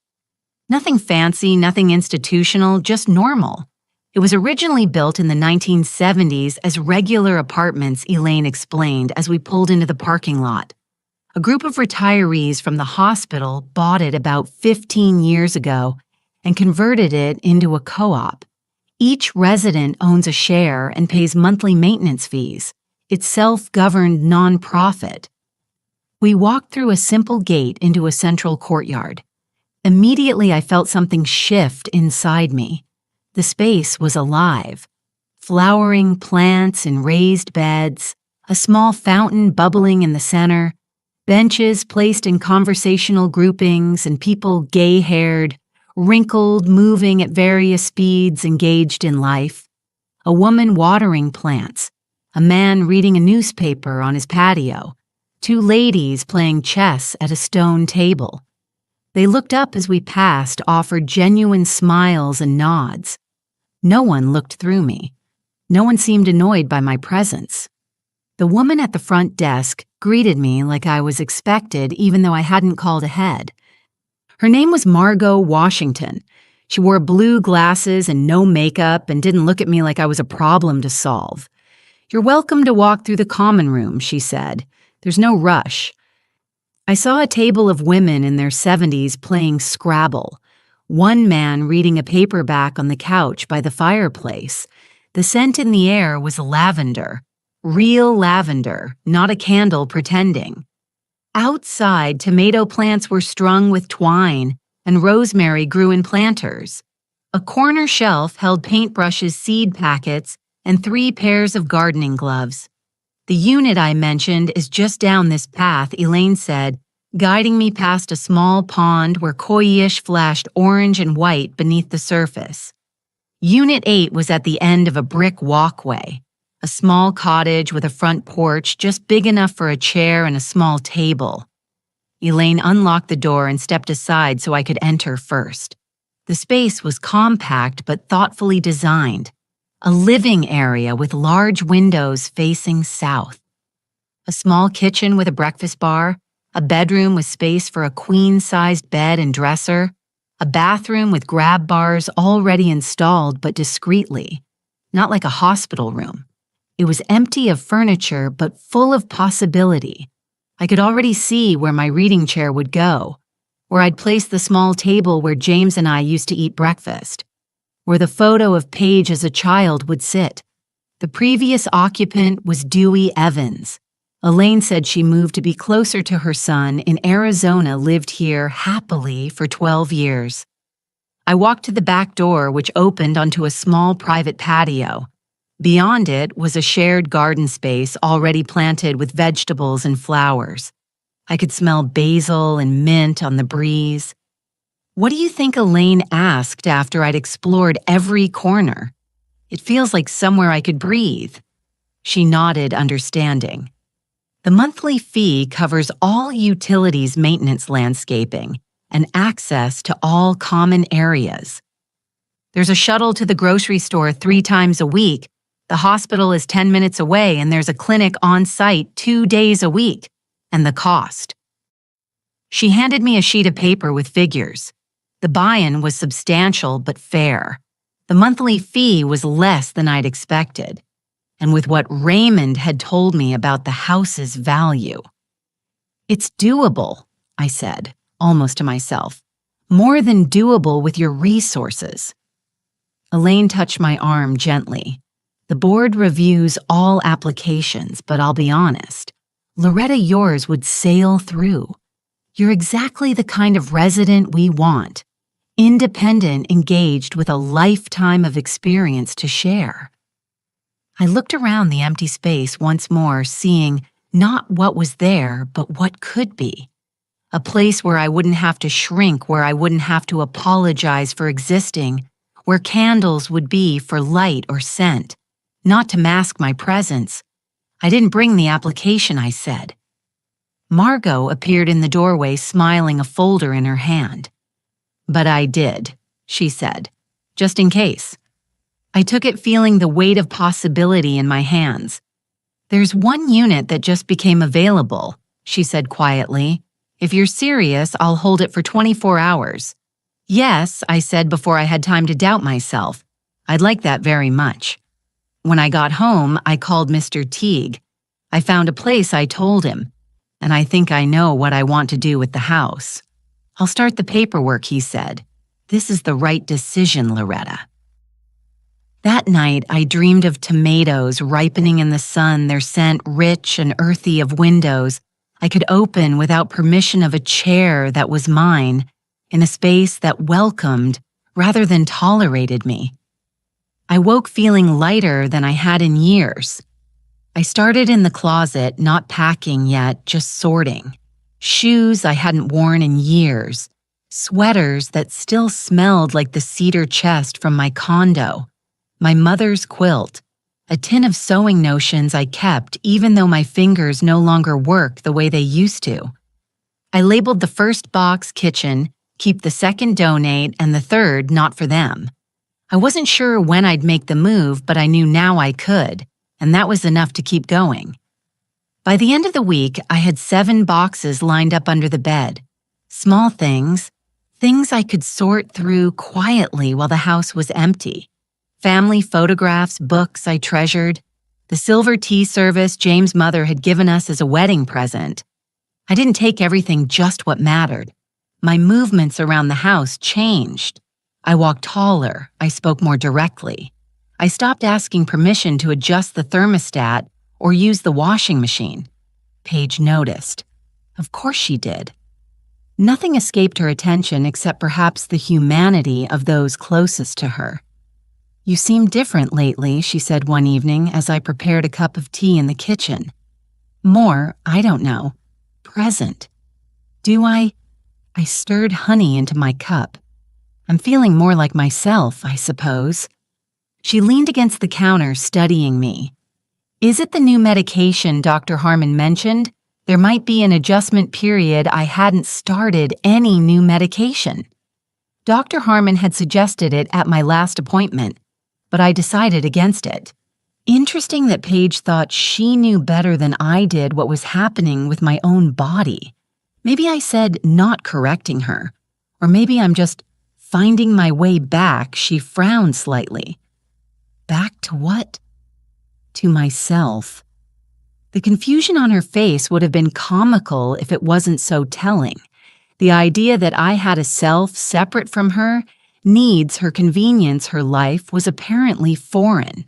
Nothing fancy, nothing institutional, just normal. It was originally built in the 1970s as regular apartments, Elaine explained as we pulled into the parking lot. A group of retirees from the hospital bought it about 15 years ago and converted it into a co-op. Each resident owns a share and pays monthly maintenance fees. It's self-governed nonprofit. We walked through a simple gate into a central courtyard. Immediately, I felt something shift inside me. The space was alive. Flowering plants in raised beds, a small fountain bubbling in the center, benches placed in conversational groupings, and people gay-haired, wrinkled, moving at various speeds, engaged in life. A woman watering plants, a man reading a newspaper on his patio, two ladies playing chess at a stone table. They looked up as we passed, offered genuine smiles and nods. No one looked through me. No one seemed annoyed by my presence. The woman at the front desk greeted me like I was expected, even though I hadn't called ahead. Her name was Margot Washington. She wore blue glasses and no makeup and didn't look at me like I was a problem to solve. "You're welcome to walk through the common room," she said. "There's no rush." I saw a table of women in their 70s playing Scrabble. One man reading a paperback on the couch by the fireplace. The scent in the air was lavender. Real lavender, not a candle pretending. Outside, tomato plants were strung with twine, and rosemary grew in planters. A corner shelf held paintbrushes, seed packets, and 3 pairs of gardening gloves. "The unit I mentioned is just down this path," Elaine said, guiding me past a small pond where koi-ish flashed orange and white beneath the surface. Unit 8 was at the end of a brick walkway, a small cottage with a front porch just big enough for a chair and a small table. Elaine unlocked the door and stepped aside so I could enter first. The space was compact but thoughtfully designed, a living area with large windows facing south. A small kitchen with a breakfast bar, a bedroom with space for a queen-sized bed and dresser, a bathroom with grab bars already installed but discreetly, not like a hospital room. It was empty of furniture but full of possibility. I could already see where my reading chair would go, where I'd place the small table where James and I used to eat breakfast, where the photo of Paige as a child would sit. The previous occupant was Dewey Evans. Elaine said she moved to be closer to her son in Arizona, lived here happily for 12 years. I walked to the back door, which opened onto a small private patio. Beyond it was a shared garden space already planted with vegetables and flowers. I could smell basil and mint on the breeze. "What do you think?" Elaine asked after I'd explored every corner. "It feels like somewhere I could breathe." She nodded, understanding. "The monthly fee covers all utilities, maintenance, landscaping, and access to all common areas. There's a shuttle to the grocery store 3 times a week. The hospital is 10 minutes away, and there's a clinic on site 2 days a week. And the cost." She handed me a sheet of paper with figures. The buy-in was substantial but fair. The monthly fee was less than I'd expected, and with what Raymond had told me about the house's value. "It's doable," I said, almost to myself. "More than doable with your resources." Elaine touched my arm gently. "The board reviews all applications, but I'll be honest. Loretta, yours would sail through. You're exactly the kind of resident we want. Independent, engaged, with a lifetime of experience to share." I looked around the empty space once more, seeing not what was there, but what could be. A place where I wouldn't have to shrink, where I wouldn't have to apologize for existing, where candles would be for light or scent, not to mask my presence. "I didn't bring the application," I said. Margot appeared in the doorway, smiling, a folder in her hand. "But I did," she said, "just in case." I took it, feeling the weight of possibility in my hands. "There's one unit that just became available," she said quietly. "If you're serious, I'll hold it for 24 hours. "Yes," I said before I had time to doubt myself. "I'd like that very much." When I got home, I called Mr. Teague. I found a place, I told him, and I think I know what I want to do with the house. "I'll start the paperwork," he said. "This is the right decision, Loretta." That night, I dreamed of tomatoes ripening in the sun, their scent rich and earthy, of windows I could open without permission, of a chair that was mine, in a space that welcomed rather than tolerated me. I woke feeling lighter than I had in years. I started in the closet, not packing yet, just sorting. Shoes I hadn't worn in years, sweaters that still smelled like the cedar chest from my condo, my mother's quilt, a tin of sewing notions I kept even though my fingers no longer worked the way they used to. I labeled the first box kitchen, keep the second donate, and the third not for them. I wasn't sure when I'd make the move, but I knew now I could, and that was enough to keep going. By the end of the week, I had 7 boxes lined up under the bed. Small things I could sort through quietly while the house was empty. Family photographs, books I treasured, the silver tea service James' mother had given us as a wedding present. I didn't take everything just what mattered. My movements around the house changed. I walked taller, I spoke more directly. I stopped asking permission to adjust the thermostat or use the washing machine. Paige noticed. Of course she did. Nothing escaped her attention except perhaps the humanity of those closest to her. "You seem different lately," she said one evening as I prepared a cup of tea in the kitchen. "More, I don't know, present." "Do I?" I stirred honey into my cup. "I'm feeling more like myself, I suppose." She leaned against the counter, studying me. "Is it the new medication Dr. Harmon mentioned? There might be an adjustment period. I hadn't started any new medication. Dr. Harmon had suggested it at my last appointment, but I decided against it. Interesting that Paige thought she knew better than I did what was happening with my own body. Maybe I said not correcting her, or maybe I'm just finding my way back. She frowned slightly. Back to what? To myself. The confusion on her face would have been comical if it wasn't so telling. The idea that I had a self separate from her, needs, her convenience, her life, was apparently foreign.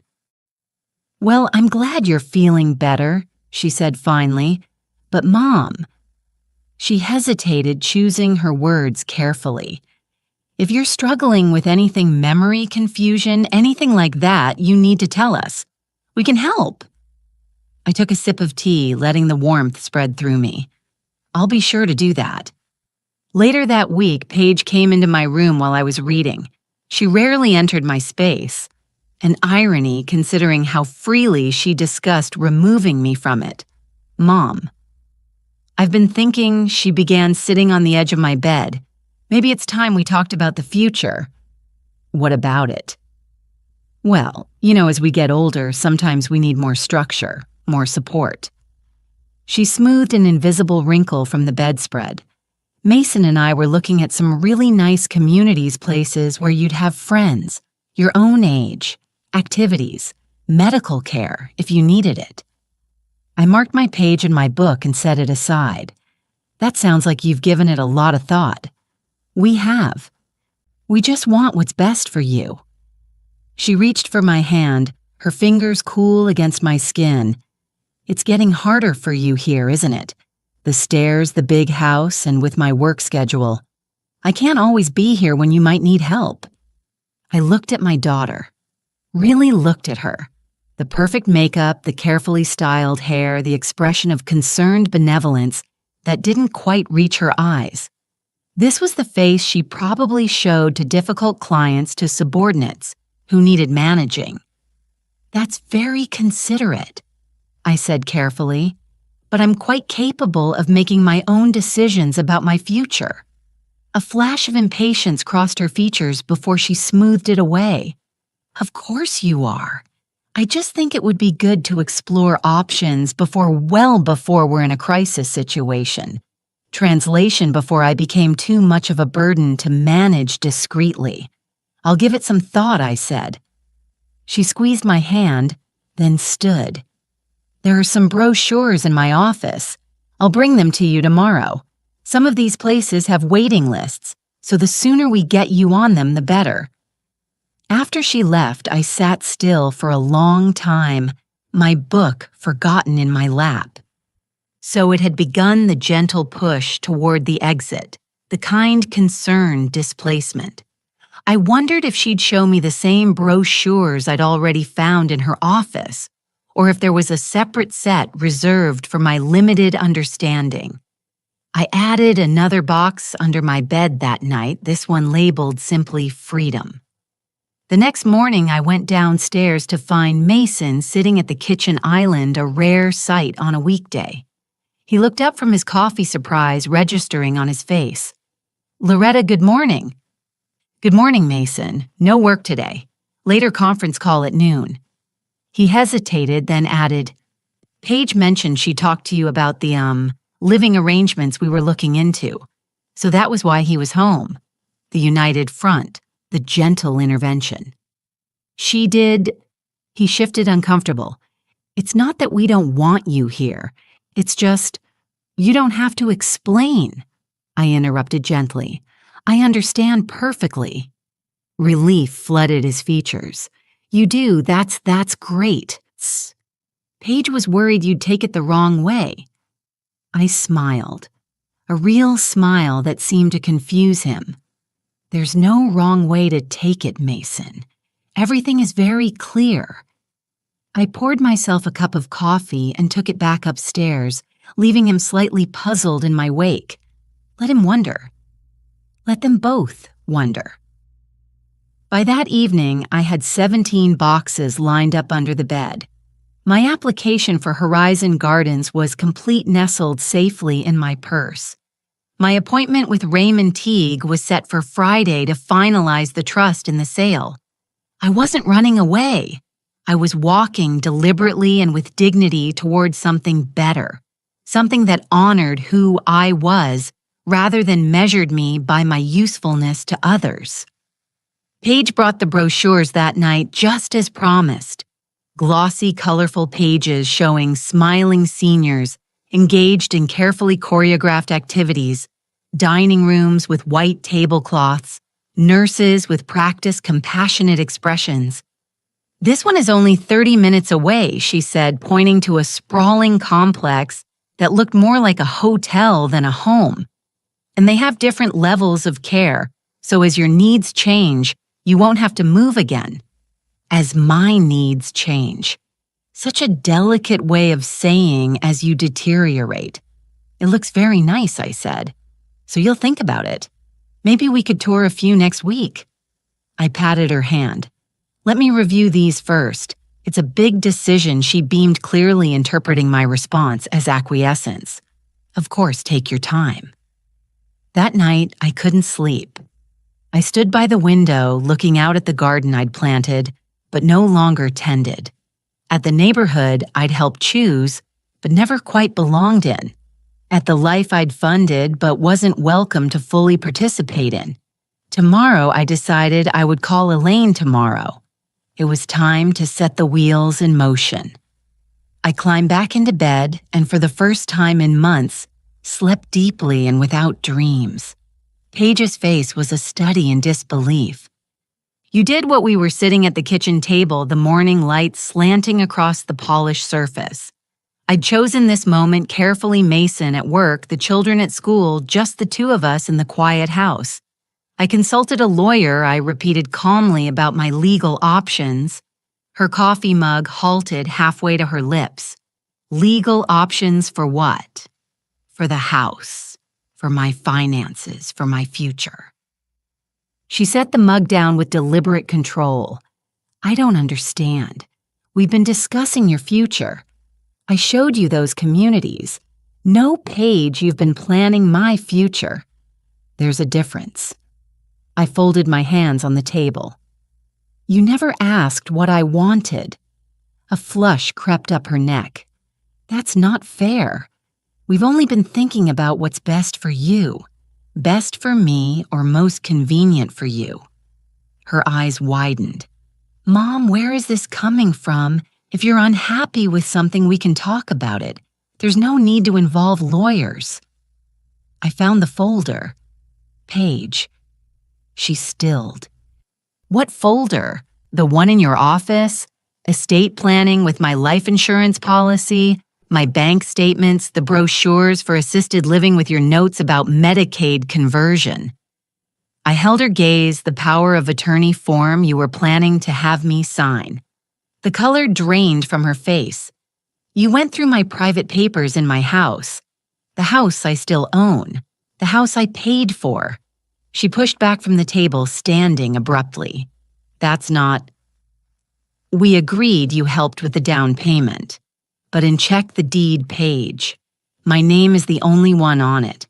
"Well, I'm glad you're feeling better," she said finally. "But Mom..." She hesitated, choosing her words carefully. "If you're struggling with anything, memory confusion, anything like that, you need to tell us. We can help." I took a sip of tea, letting the warmth spread through me. "I'll be sure to do that." Later that week, Paige came into my room while I was reading. She rarely entered my space. An irony considering how freely she discussed removing me from it. "Mom." "I've been thinking," she began, sitting on the edge of my bed. "Maybe it's time we talked about the future." "What about it?" "Well, as we get older, sometimes we need more structure, more support." She smoothed an invisible wrinkle from the bedspread. "Mason and I were looking at some really nice communities, places where you'd have friends, your own age, activities, medical care if you needed it." I marked my page in my book and set it aside. "That sounds like you've given it a lot of thought." "We have. We just want what's best for you." She reached for my hand, her fingers cool against my skin. "It's getting harder for you here, isn't it? The stairs, the big house, and with my work schedule. I can't always be here when you might need help." I looked at my daughter. Really looked at her. The perfect makeup, the carefully styled hair, the expression of concerned benevolence that didn't quite reach her eyes. This was the face she probably showed to difficult clients, to subordinates who needed managing. "That's very considerate," I said carefully, "but I'm quite capable of making my own decisions about my future." A flash of impatience crossed her features before she smoothed it away. "Of course you are. I just think it would be good to explore options well before we're in a crisis situation. Translation: before I became too much of a burden to manage discreetly. I'll give it some thought," I said. She squeezed my hand, then stood. "There are some brochures in my office. I'll bring them to you tomorrow. Some of these places have waiting lists, so the sooner we get you on them, the better." After she left, I sat still for a long time, my book forgotten in my lap. So it had begun, the gentle push toward the exit, the kind concerned displacement. I wondered if she'd show me the same brochures I'd already found in her office, or if there was a separate set reserved for my limited understanding. I added another box under my bed that night, this one labeled simply Freedom. The next morning, I went downstairs to find Mason sitting at the kitchen island, a rare sight on a weekday. He looked up from his coffee, surprise registering on his face. Loretta, good morning. Good morning, Mason. No work today. Later conference call at noon. He hesitated, then added, Paige mentioned she talked to you about the, living arrangements we were looking into. So that was why he was home. The united front, the gentle intervention. She did. He shifted uncomfortable. It's not that we don't want you here. It's just, you don't have to explain. I interrupted gently. I understand perfectly. Relief flooded his features. You do, that's great. Paige was worried you'd take it the wrong way. I smiled. A real smile that seemed to confuse him. There's no wrong way to take it, Mason. Everything is very clear. I poured myself a cup of coffee and took it back upstairs, leaving him slightly puzzled in my wake. Let him wonder. Let them both wonder. By that evening, I had 17 boxes lined up under the bed. My application for Horizon Gardens was complete, nestled safely in my purse. My appointment with Raymond Teague was set for Friday to finalize the trust in the sale. I wasn't running away. I was walking deliberately and with dignity towards something better, something that honored who I was rather than measured me by my usefulness to others. Paige brought the brochures that night just as promised. Glossy, colorful pages showing smiling seniors engaged in carefully choreographed activities, dining rooms with white tablecloths, nurses with practiced, compassionate expressions. This one is only 30 minutes away, she said, pointing to a sprawling complex that looked more like a hotel than a home. And they have different levels of care, so as your needs change, you won't have to move again. As my needs change. Such a delicate way of saying as you deteriorate. It looks very nice, I said. So you'll think about it. Maybe we could tour a few next week. I patted her hand. Let me review these first. It's a big decision, she beamed, clearly interpreting my response as acquiescence. Of course, take your time. That night, I couldn't sleep. I stood by the window, looking out at the garden I'd planted, but no longer tended. At the neighborhood I'd helped choose, but never quite belonged in. At the life I'd funded, but wasn't welcome to fully participate in. Tomorrow, I decided I would call Elaine tomorrow. It was time to set the wheels in motion. I climbed back into bed, and for the first time in months, slept deeply and without dreams. Paige's face was a study in disbelief. You did what we were sitting at the kitchen table, the morning light slanting across the polished surface. I'd chosen this moment carefully, Mason at work, the children at school, just the two of us in the quiet house. I consulted a lawyer, I repeated calmly about my legal options. Her coffee mug halted halfway to her lips. Legal options for what? For the house, for my finances, for my future. She set the mug down with deliberate control. I don't understand. We've been discussing your future. I showed you those communities. No, Paige, you've been planning my future. There's a difference. I folded my hands on the table. You never asked what I wanted. A flush crept up her neck. That's not fair. We've only been thinking about what's best for you. Best for me or most convenient for you. Her eyes widened. Mom, where is this coming from? If you're unhappy with something, we can talk about it. There's no need to involve lawyers. I found the folder. Paige. She stilled. What folder? The one in your office? Estate planning with my life insurance policy? My bank statements, the brochures for assisted living with your notes about Medicaid conversion. I held her gaze, the power of attorney form you were planning to have me sign. The color drained from her face. You went through my private papers in my house. The house I still own. The house I paid for. She pushed back from the table, standing abruptly. That's not... We agreed you helped with the down payment. But in check the deed page. My name is the only one on it.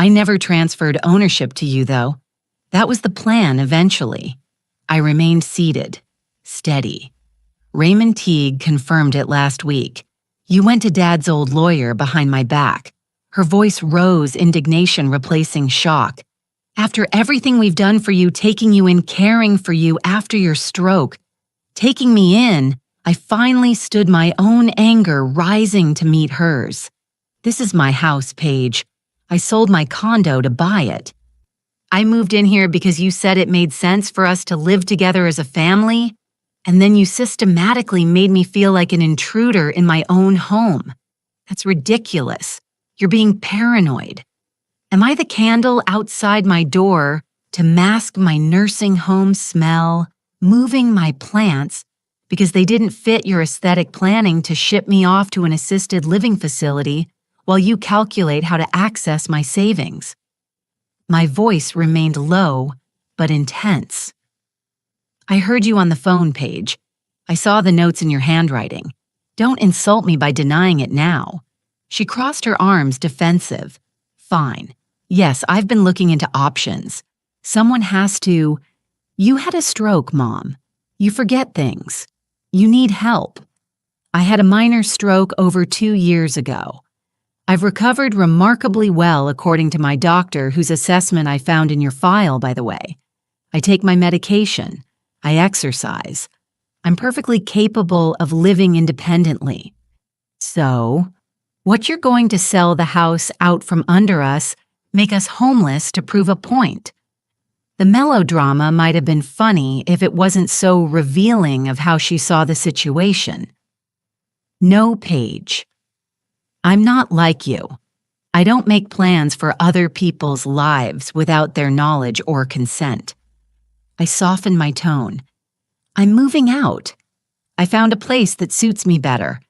I never transferred ownership to you, though. That was the plan eventually. I remained seated, steady. Raymond Teague confirmed it last week. You went to Dad's old lawyer behind my back. Her voice rose, indignation replacing shock. After everything we've done for you, taking you in, caring for you after your stroke, taking me in, I finally stood my own anger rising to meet hers. This is my house, Paige. I sold my condo to buy it. I moved in here because you said it made sense for us to live together as a family, and then you systematically made me feel like an intruder in my own home. That's ridiculous. You're being paranoid. Am I the candle outside my door to mask my nursing home smell, moving my plants because they didn't fit your aesthetic planning to ship me off to an assisted living facility while you calculate how to access my savings? My voice remained low, but intense. I heard you on the phone, Paige. I saw the notes in your handwriting. Don't insult me by denying it now. She crossed her arms, defensive. Fine. Yes, I've been looking into options. Someone has to. You had a stroke, Mom. You forget things. You need help. I had a minor stroke over 2 years ago. I've recovered remarkably well according to my doctor, whose assessment I found in your file, by the way. I take my medication. I exercise. I'm perfectly capable of living independently. So, what you're going to sell the house out from under us, make us homeless to prove a point. The melodrama might have been funny if it wasn't so revealing of how she saw the situation. No, Paige. I'm not like you. I don't make plans for other people's lives without their knowledge or consent. I softened my tone. I'm moving out. I found a place that suits me better,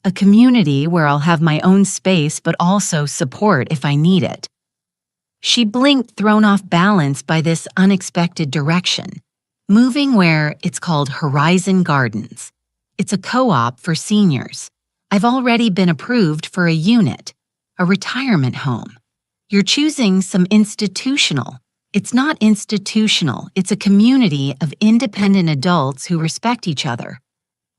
a community where I'll have my own space but also support if I need it. She blinked, thrown off balance by this unexpected direction, moving where it's called Horizon Gardens. It's a co-op for seniors. I've already been approved for a unit, a retirement home. You're choosing some institutional. It's not institutional. It's a community of independent adults who respect each other.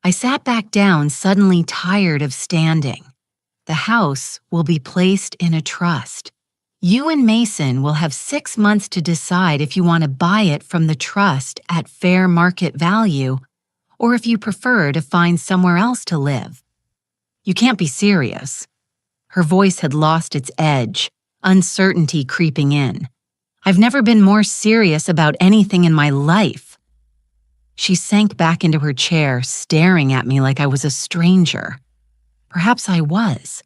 I sat back down, suddenly tired of standing. The house will be placed in a trust. You and Mason will have 6 months to decide if you want to buy it from the trust at fair market value or if you prefer to find somewhere else to live. You can't be serious. Her voice had lost its edge, uncertainty creeping in. I've never been more serious about anything in my life. She sank back into her chair, staring at me like I was a stranger. Perhaps I was.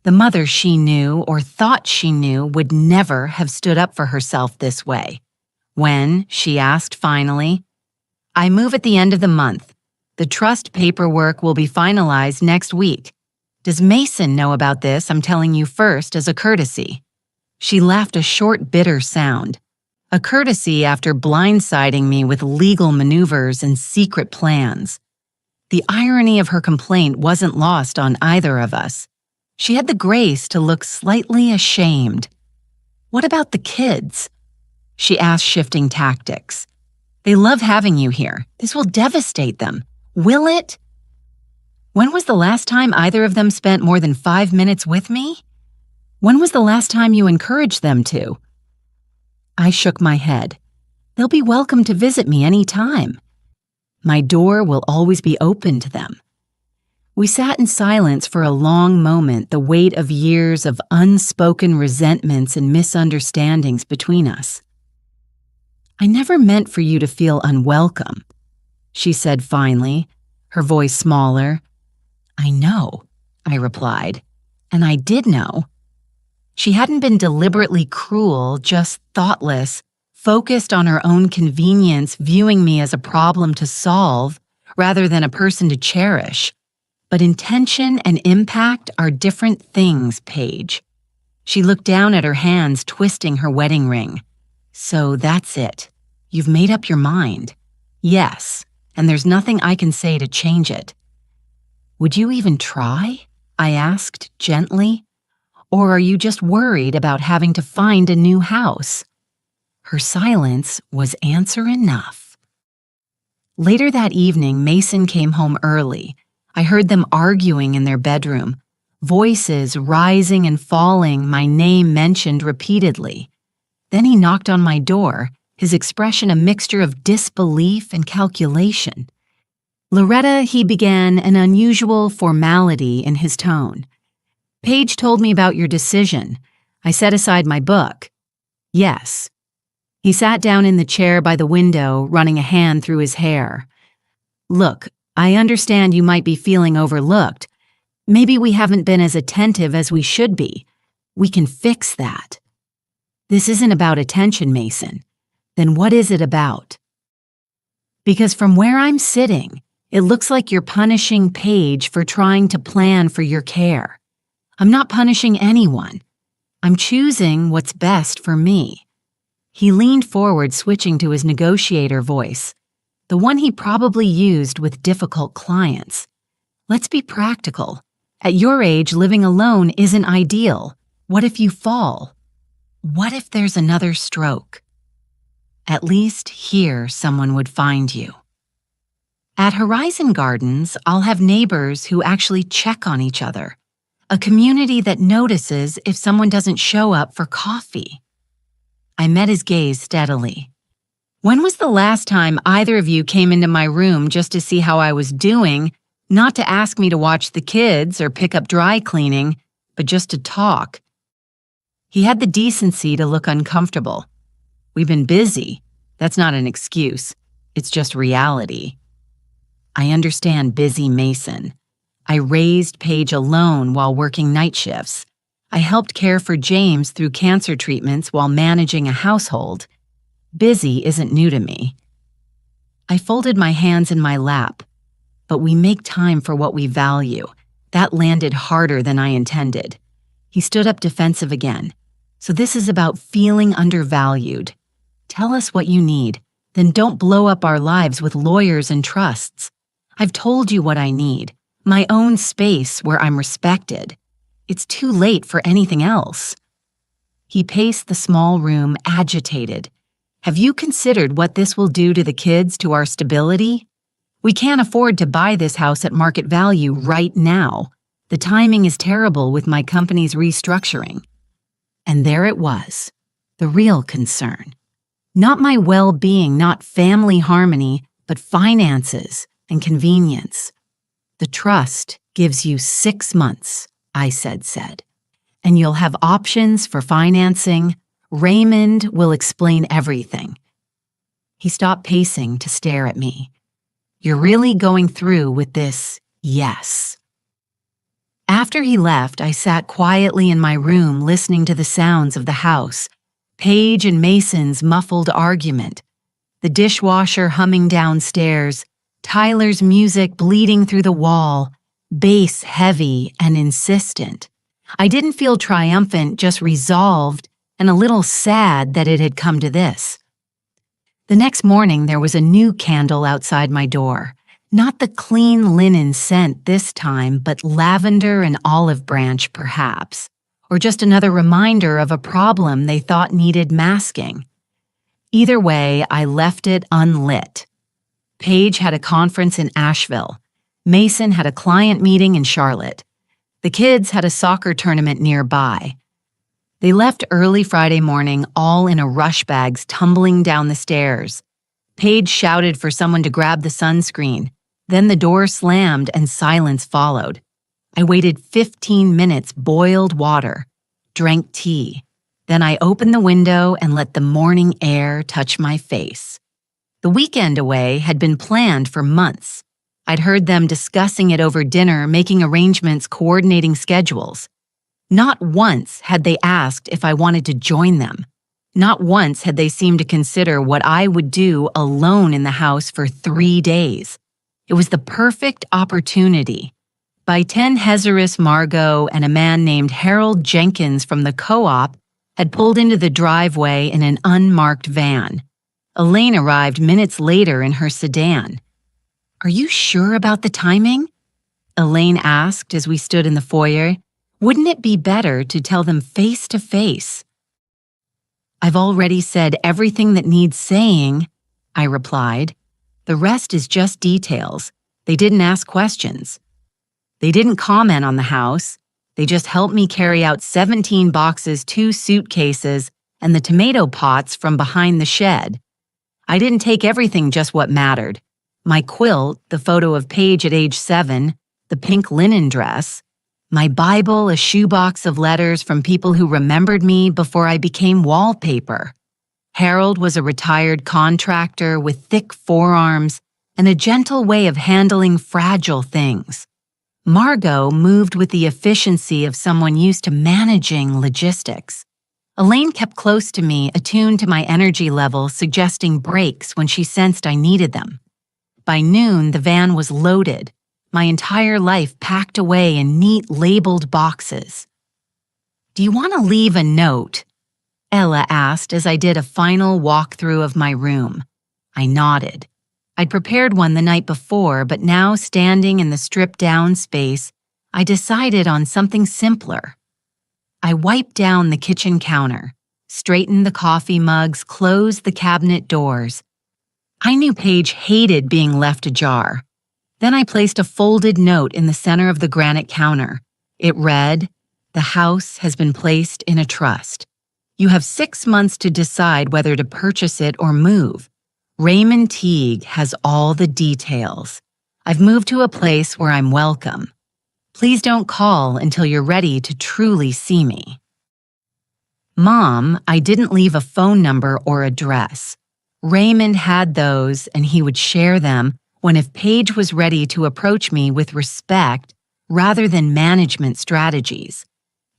The mother she knew or thought she knew would never have stood up for herself this way. When, she asked finally, I move at the end of the month. The trust paperwork will be finalized next week. Does Mason know about this? I'm telling you first as a courtesy. She laughed a short, bitter sound. A courtesy after blindsiding me with legal maneuvers and secret plans. The irony of her complaint wasn't lost on either of us. She had the grace to look slightly ashamed. What about the kids? She asked, shifting tactics. They love having you here. This will devastate them. Will it? When was the last time either of them spent more than 5 minutes with me? When was the last time you encouraged them to? I shook my head. They'll be welcome to visit me any time. My door will always be open to them. We sat in silence for a long moment, the weight of years of unspoken resentments and misunderstandings between us. I never meant for you to feel unwelcome, she said finally, her voice smaller. I know, I replied, and I did know. She hadn't been deliberately cruel, just thoughtless, focused on her own convenience, viewing me as a problem to solve rather than a person to cherish. But intention and impact are different things, Paige. She looked down at her hands, twisting her wedding ring. So that's it. You've made up your mind. Yes, and there's nothing I can say to change it. Would you even try? I asked gently. Or are you just worried about having to find a new house? Her silence was answer enough. Later that evening, Mason came home early. I heard them arguing in their bedroom, voices rising and falling, my name mentioned repeatedly. Then he knocked on my door, his expression a mixture of disbelief and calculation. "Loretta," he began, an unusual formality in his tone. "Paige told me about your decision. I set aside my book." "Yes." He sat down in the chair by the window, running a hand through his hair. "Look, I understand you might be feeling overlooked. Maybe we haven't been as attentive as we should be. We can fix that." "This isn't about attention, Mason. Then what is it about?" "Because from where I'm sitting, it looks like you're punishing Paige for trying to plan for your care. I'm not punishing anyone. I'm choosing what's best for me." He leaned forward, switching to his negotiator voice, the one he probably used with difficult clients. "Let's be practical. At your age, living alone isn't ideal. What if you fall? What if there's another stroke? At least here someone would find you. At Horizon Gardens, I'll have neighbors who actually check on each other. A community that notices if someone doesn't show up for coffee." I met his gaze steadily. "When was the last time either of you came into my room just to see how I was doing, not to ask me to watch the kids or pick up dry cleaning, but just to talk?" He had the decency to look uncomfortable. "We've been busy. That's not an excuse. It's just reality." I understand busy Mason. I raised Paige alone while working night shifts. I helped care for James through cancer treatments while managing a household. Busy isn't new to me. I folded my hands in my lap. But we make time for what we value. That landed harder than I intended. He stood up defensive again. "So this is about feeling undervalued. Tell us what you need, then don't blow up our lives with lawyers and trusts. I've told you what I need. My own space where I'm respected. It's too late for anything else." He paced the small room, agitated. "Have you considered what this will do to the kids, to our stability? We can't afford to buy this house at market value right now. The timing is terrible with my company's restructuring." And there it was, the real concern. Not my well-being, not family harmony, but finances and convenience. "The trust gives you 6 months, I said, and you'll have options for financing. Raymond will explain everything." He stopped pacing to stare at me. "You're really going through with this, yes?" After he left, I sat quietly in my room listening to the sounds of the house, Paige and Mason's muffled argument, the dishwasher humming downstairs, Tyler's music bleeding through the wall, bass heavy and insistent. I didn't feel triumphant, just resolved and a little sad that it had come to this. The next morning, there was a new candle outside my door. Not the clean linen scent this time, but lavender and olive branch, perhaps. Or just another reminder of a problem they thought needed masking. Either way, I left it unlit. Paige had a conference in Asheville. Mason had a client meeting in Charlotte. The kids had a soccer tournament nearby. They left early Friday morning, all in a rush bags tumbling down the stairs. Paige shouted for someone to grab the sunscreen. Then the door slammed and silence followed. I waited 15 minutes, boiled water, drank tea. Then I opened the window and let the morning air touch my face. The weekend away had been planned for months. I'd heard them discussing it over dinner, making arrangements, coordinating schedules. Not once had they asked if I wanted to join them. Not once had they seemed to consider what I would do alone in the house for 3 days. It was the perfect opportunity. By 10, Hezeris Margot and a man named Harold Jenkins from the co-op had pulled into the driveway in an unmarked van. Elaine arrived minutes later in her sedan. "Are you sure about the timing?" Elaine asked as we stood in the foyer. Wouldn't it be better to tell them face to face? I've already said everything that needs saying, I replied. The rest is just details. They didn't ask questions. They didn't comment on the house. They just helped me carry out 17 boxes, 2 suitcases, and the tomato pots from behind the shed. I didn't take everything, just what mattered. My quilt, the photo of Paige at age 7, the pink linen dress, my Bible, a shoebox of letters from people who remembered me before I became wallpaper. Harold was a retired contractor with thick forearms and a gentle way of handling fragile things. Margot moved with the efficiency of someone used to managing logistics. Elaine kept close to me, attuned to my energy level, suggesting breaks when she sensed I needed them. By noon, the van was loaded, my entire life packed away in neat labeled boxes. "Do you want to leave a note?" Ella asked as I did a final walkthrough of my room. I nodded. I'd prepared one the night before, but now standing in the stripped-down space, I decided on something simpler. I wiped down the kitchen counter, straightened the coffee mugs, closed the cabinet doors. I knew Paige hated being left ajar. Then I placed a folded note in the center of the granite counter. It read, "The house has been placed in a trust. You have 6 months to decide whether to purchase it or move. Raymond Teague has all the details. I've moved to a place where I'm welcome. Please don't call until you're ready to truly see me." Mom, I didn't leave a phone number or address. Raymond had those, and he would share them if Paige was ready to approach me with respect rather than management strategies.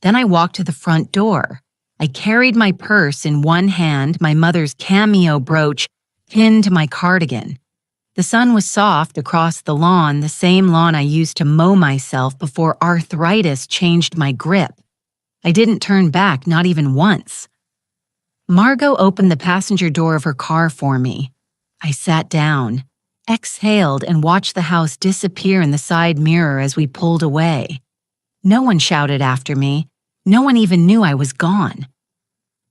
Then I walked to the front door. I carried my purse in one hand, my mother's cameo brooch pinned to my cardigan. The sun was soft across the lawn, the same lawn I used to mow myself before arthritis changed my grip. I didn't turn back, not even once. Margot opened the passenger door of her car for me. I sat down, exhaled, and watched the house disappear in the side mirror as we pulled away. No one shouted after me. No one even knew I was gone.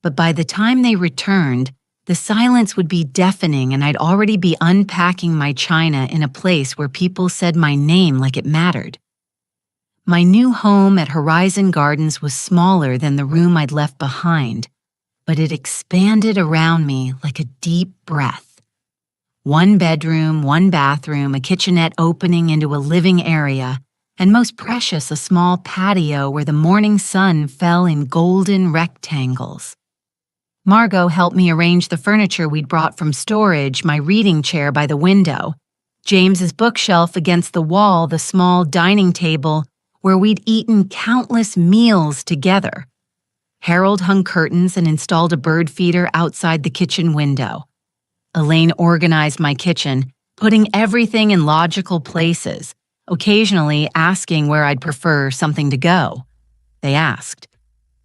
But by the time they returned, the silence would be deafening, and I'd already be unpacking my china in a place where people said my name like it mattered. My new home at Horizon Gardens was smaller than the room I'd left behind, but it expanded around me like a deep breath. 1 bedroom, 1 bathroom, a kitchenette opening into a living area, and most precious, a small patio where the morning sun fell in golden rectangles. Margot helped me arrange the furniture we'd brought from storage, my reading chair by the window, James's bookshelf against the wall, the small dining table where we'd eaten countless meals together. Harold hung curtains and installed a bird feeder outside the kitchen window. Elaine organized my kitchen, putting everything in logical places, occasionally asking where I'd prefer something to go. They asked.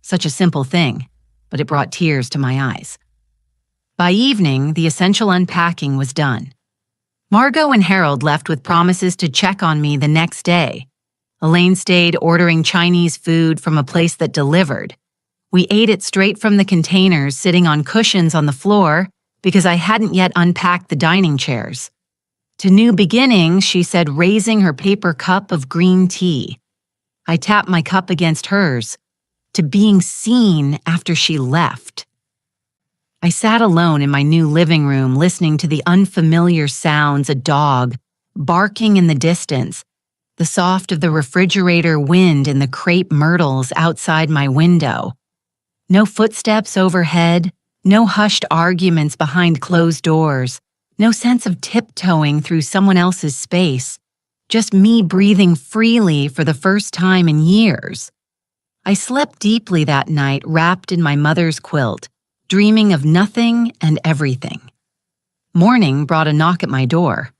Such a simple thing, but it brought tears to my eyes. By evening, the essential unpacking was done. Margot and Harold left with promises to check on me the next day. Elaine stayed ordering Chinese food from a place that delivered. We ate it straight from the containers, sitting on cushions on the floor because I hadn't yet unpacked the dining chairs. To new beginnings, she said, raising her paper cup of green tea. I tapped my cup against hers. To being seen after she left. I sat alone in my new living room, listening to the unfamiliar sounds, a dog barking in the distance, the soft of the refrigerator wind and the crepe myrtles outside my window. No footsteps overhead, no hushed arguments behind closed doors, no sense of tiptoeing through someone else's space, just me breathing freely for the first time in years. I slept deeply that night, wrapped in my mother's quilt, dreaming of nothing and everything. Morning brought a knock at my door.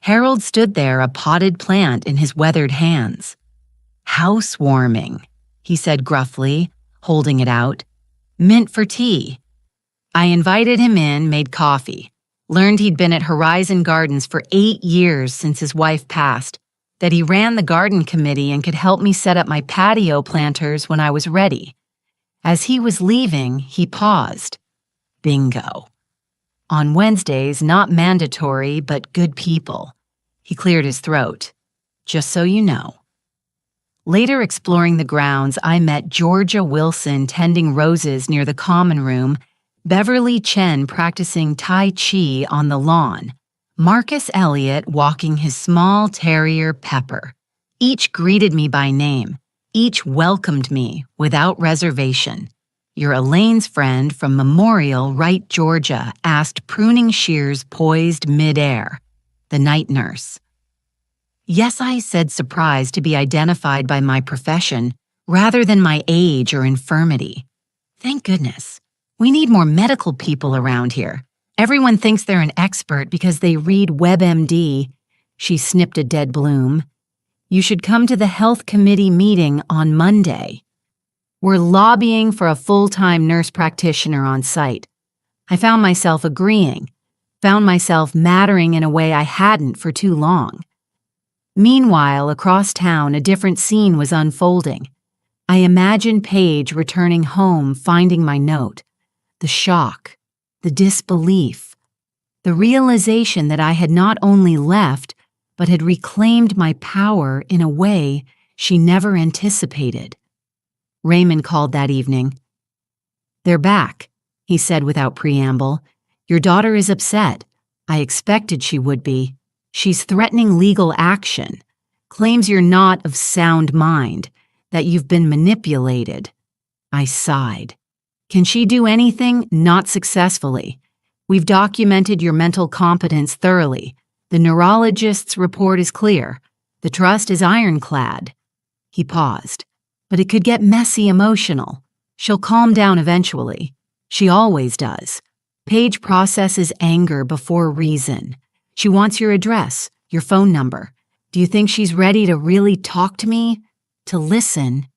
Harold stood there, a potted plant in his weathered hands. "Housewarming," he said gruffly, holding it out. "Mint for tea." I invited him in, made coffee, learned he'd been at Horizon Gardens for 8 years since his wife passed, that he ran the garden committee and could help me set up my patio planters when I was ready. As he was leaving, he paused. Bingo. On Wednesdays, not mandatory, but good people. He cleared his throat. Just so you know. Later exploring the grounds, I met Georgia Wilson tending roses near the common room, Beverly Chen practicing Tai Chi on the lawn, Marcus Elliott walking his small terrier Pepper. Each greeted me by name. Each welcomed me without reservation. Your Elaine's friend from Memorial, Wright, Georgia, asked pruning shears poised midair. The night nurse. Yes, I said, surprised to be identified by my profession rather than my age or infirmity. Thank goodness. We need more medical people around here. Everyone thinks they're an expert because they read WebMD. She snipped a dead bloom. You should come to the health committee meeting on Monday. We're lobbying for a full-time nurse practitioner on site. I found myself agreeing, found myself mattering in a way I hadn't for too long. Meanwhile, across town, a different scene was unfolding. I imagined Paige returning home, finding my note. The shock, the disbelief, the realization that I had not only left, but had reclaimed my power in a way she never anticipated. Raymond called that evening. They're back, he said without preamble. Your daughter is upset. I expected she would be. She's threatening legal action, claims you're not of sound mind, that you've been manipulated. I sighed. Can she do anything? Not successfully. We've documented your mental competence thoroughly. The neurologist's report is clear. The trust is ironclad. He paused. But it could get messy emotional. She'll calm down eventually. She always does. Paige processes anger before reason. She wants your address, your phone number. Do you think she's ready to really talk to me? To listen?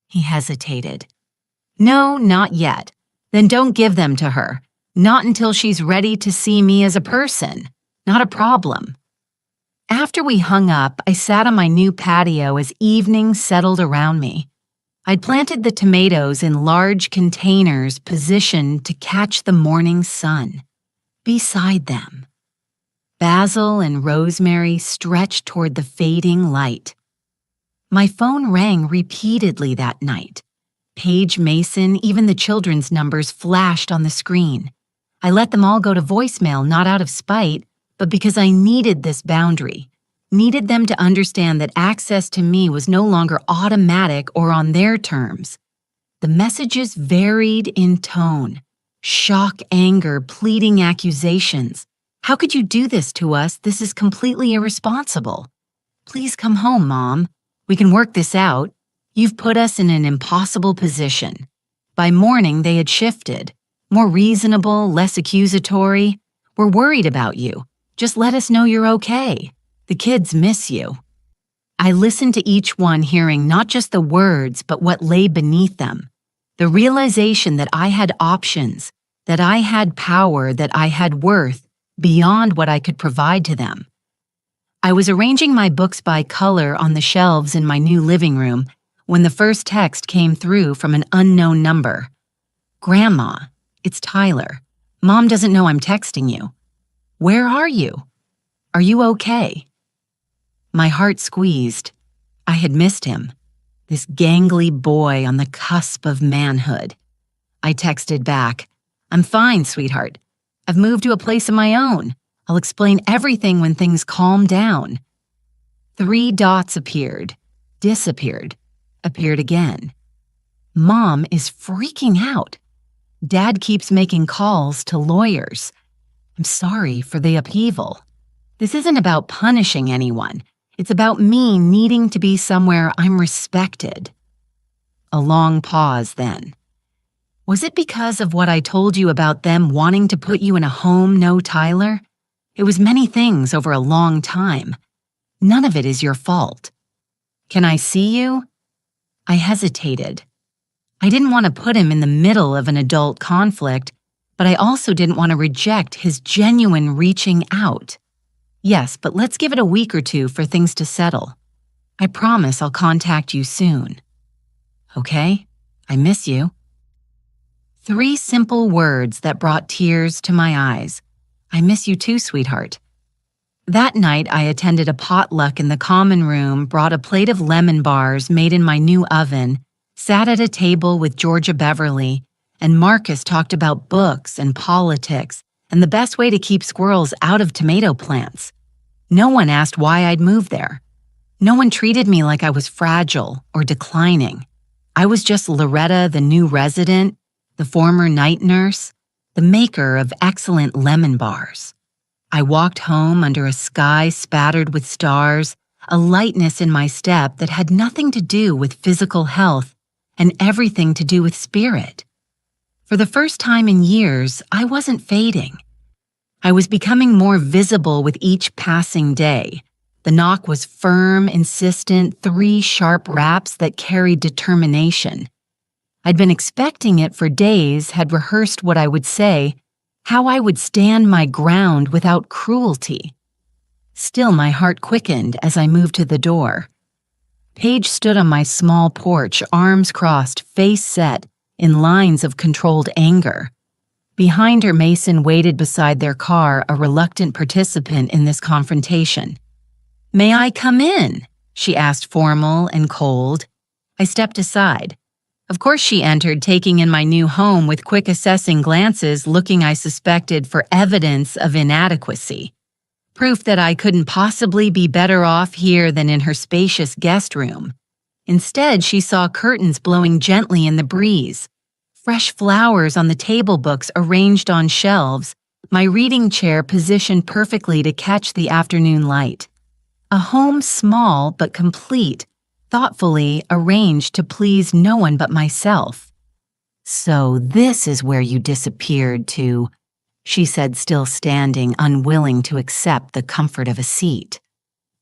He hesitated. No, not yet. Then don't give them to her. Not until she's ready to see me as a person, not a problem. After we hung up, I sat on my new patio as evening settled around me. I'd planted the tomatoes in large containers positioned to catch the morning sun. Beside them, basil and rosemary stretched toward the fading light. My phone rang repeatedly that night. Paige Mason, even the children's numbers flashed on the screen. I let them all go to voicemail, not out of spite, but because I needed this boundary. Needed them to understand that access to me was no longer automatic or on their terms. The messages varied in tone. Shock, anger, pleading accusations. How could you do this to us? This is completely irresponsible. Please come home, Mom. We can work this out. You've put us in an impossible position. By morning, they had shifted. More reasonable, less accusatory. We're worried about you. Just let us know you're okay. The kids miss you. I listened to each one, hearing not just the words, but what lay beneath them. The realization that I had options, that I had power, that I had worth beyond what I could provide to them. I was arranging my books by color on the shelves in my new living room when the first text came through from an unknown number. Grandma, it's Tyler. Mom doesn't know I'm texting you. Where are you? Are you okay? My heart squeezed. I had missed him. This gangly boy on the cusp of manhood. I texted back, I'm fine, sweetheart. I've moved to a place of my own. I'll explain everything when things calm down. 3 dots appeared, disappeared, appeared again. Mom is freaking out. Dad keeps making calls to lawyers. I'm sorry for the upheaval. This isn't about punishing anyone. It's about me needing to be somewhere I'm respected. A long pause then. Was it because of what I told you about them wanting to put you in a home, no Tyler? It was many things over a long time. None of it is your fault. Can I see you? I hesitated. I didn't want to put him in the middle of an adult conflict, but I also didn't want to reject his genuine reaching out. Yes, but let's give it a week or two for things to settle. I promise I'll contact you soon. Okay? I miss you. 3 simple words that brought tears to my eyes. I miss you too, sweetheart. That night, I attended a potluck in the common room, brought a plate of lemon bars made in my new oven, sat at a table with Georgia Beverly, and Marcus talked about books and politics and the best way to keep squirrels out of tomato plants. No one asked why I'd moved there. No one treated me like I was fragile or declining. I was just Loretta, the new resident, the former night nurse, the maker of excellent lemon bars. I walked home under a sky spattered with stars, a lightness in my step that had nothing to do with physical health and everything to do with spirit. For the first time in years, I wasn't fading. I was becoming more visible with each passing day. The knock was firm, insistent, 3 sharp raps that carried determination. I'd been expecting it for days, had rehearsed what I would say, how I would stand my ground without cruelty. Still, my heart quickened as I moved to the door. Paige stood on my small porch, arms crossed, face set, in lines of controlled anger. Behind her, Mason waited beside their car, a reluctant participant in this confrontation. "May I come in?" she asked, formal and cold. I stepped aside. Of course she entered, taking in my new home with quick assessing glances, looking, I suspected, for evidence of inadequacy. Proof that I couldn't possibly be better off here than in her spacious guest room. Instead, she saw curtains blowing gently in the breeze, fresh flowers on the table books arranged on shelves, my reading chair positioned perfectly to catch the afternoon light. A home small but complete, thoughtfully arranged to please no one but myself. "So this is where you disappeared to," she said, still standing, unwilling to accept the comfort of a seat.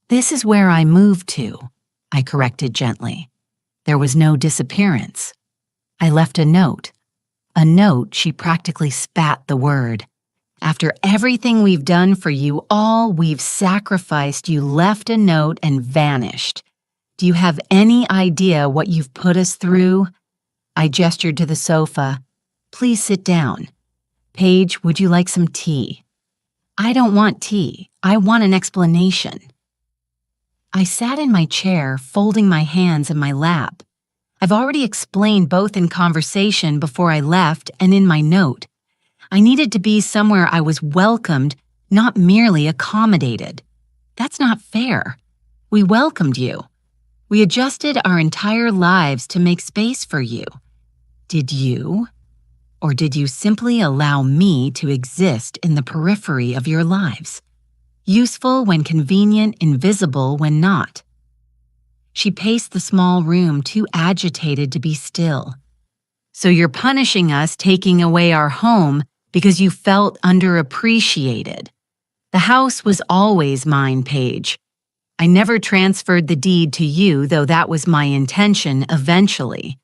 "This is where I moved to," I corrected gently. There was no disappearance. I left a note. A note, she practically spat the word. "After everything we've done for you, all we've sacrificed, you left a note and vanished. Do you have any idea what you've put us through?" I gestured to the sofa. "Please sit down. Paige, would you like some tea?" "I don't want tea. I want an explanation." I sat in my chair, folding my hands in my lap. I've already explained both in conversation before I left and in my note. I needed to be somewhere I was welcomed, not merely accommodated. That's not fair. We welcomed you. We adjusted our entire lives to make space for you. Did you? Or did you simply allow me to exist in the periphery of your lives? Useful when convenient, invisible when not. She paced the small room, too agitated to be still. "So you're punishing us, taking away our home, because you felt underappreciated. The house was always mine, Paige. I never transferred the deed to you, though that was my intention eventually.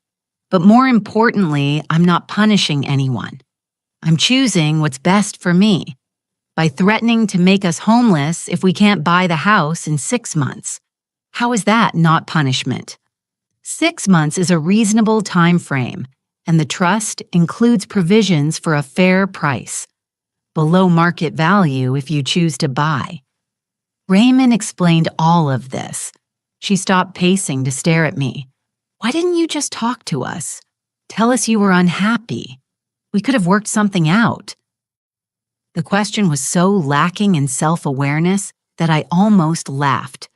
But more importantly, I'm not punishing anyone. I'm choosing what's best for me. By threatening to make us homeless if we can't buy the house in 6 months. How is that not punishment? 6 months is a reasonable time frame, and the trust includes provisions for a fair price. Below market value if you choose to buy." Raymond explained all of this. She stopped pacing to stare at me. "Why didn't you just talk to us? Tell us you were unhappy. We could have worked something out." The question was so lacking in self-awareness that I almost laughed.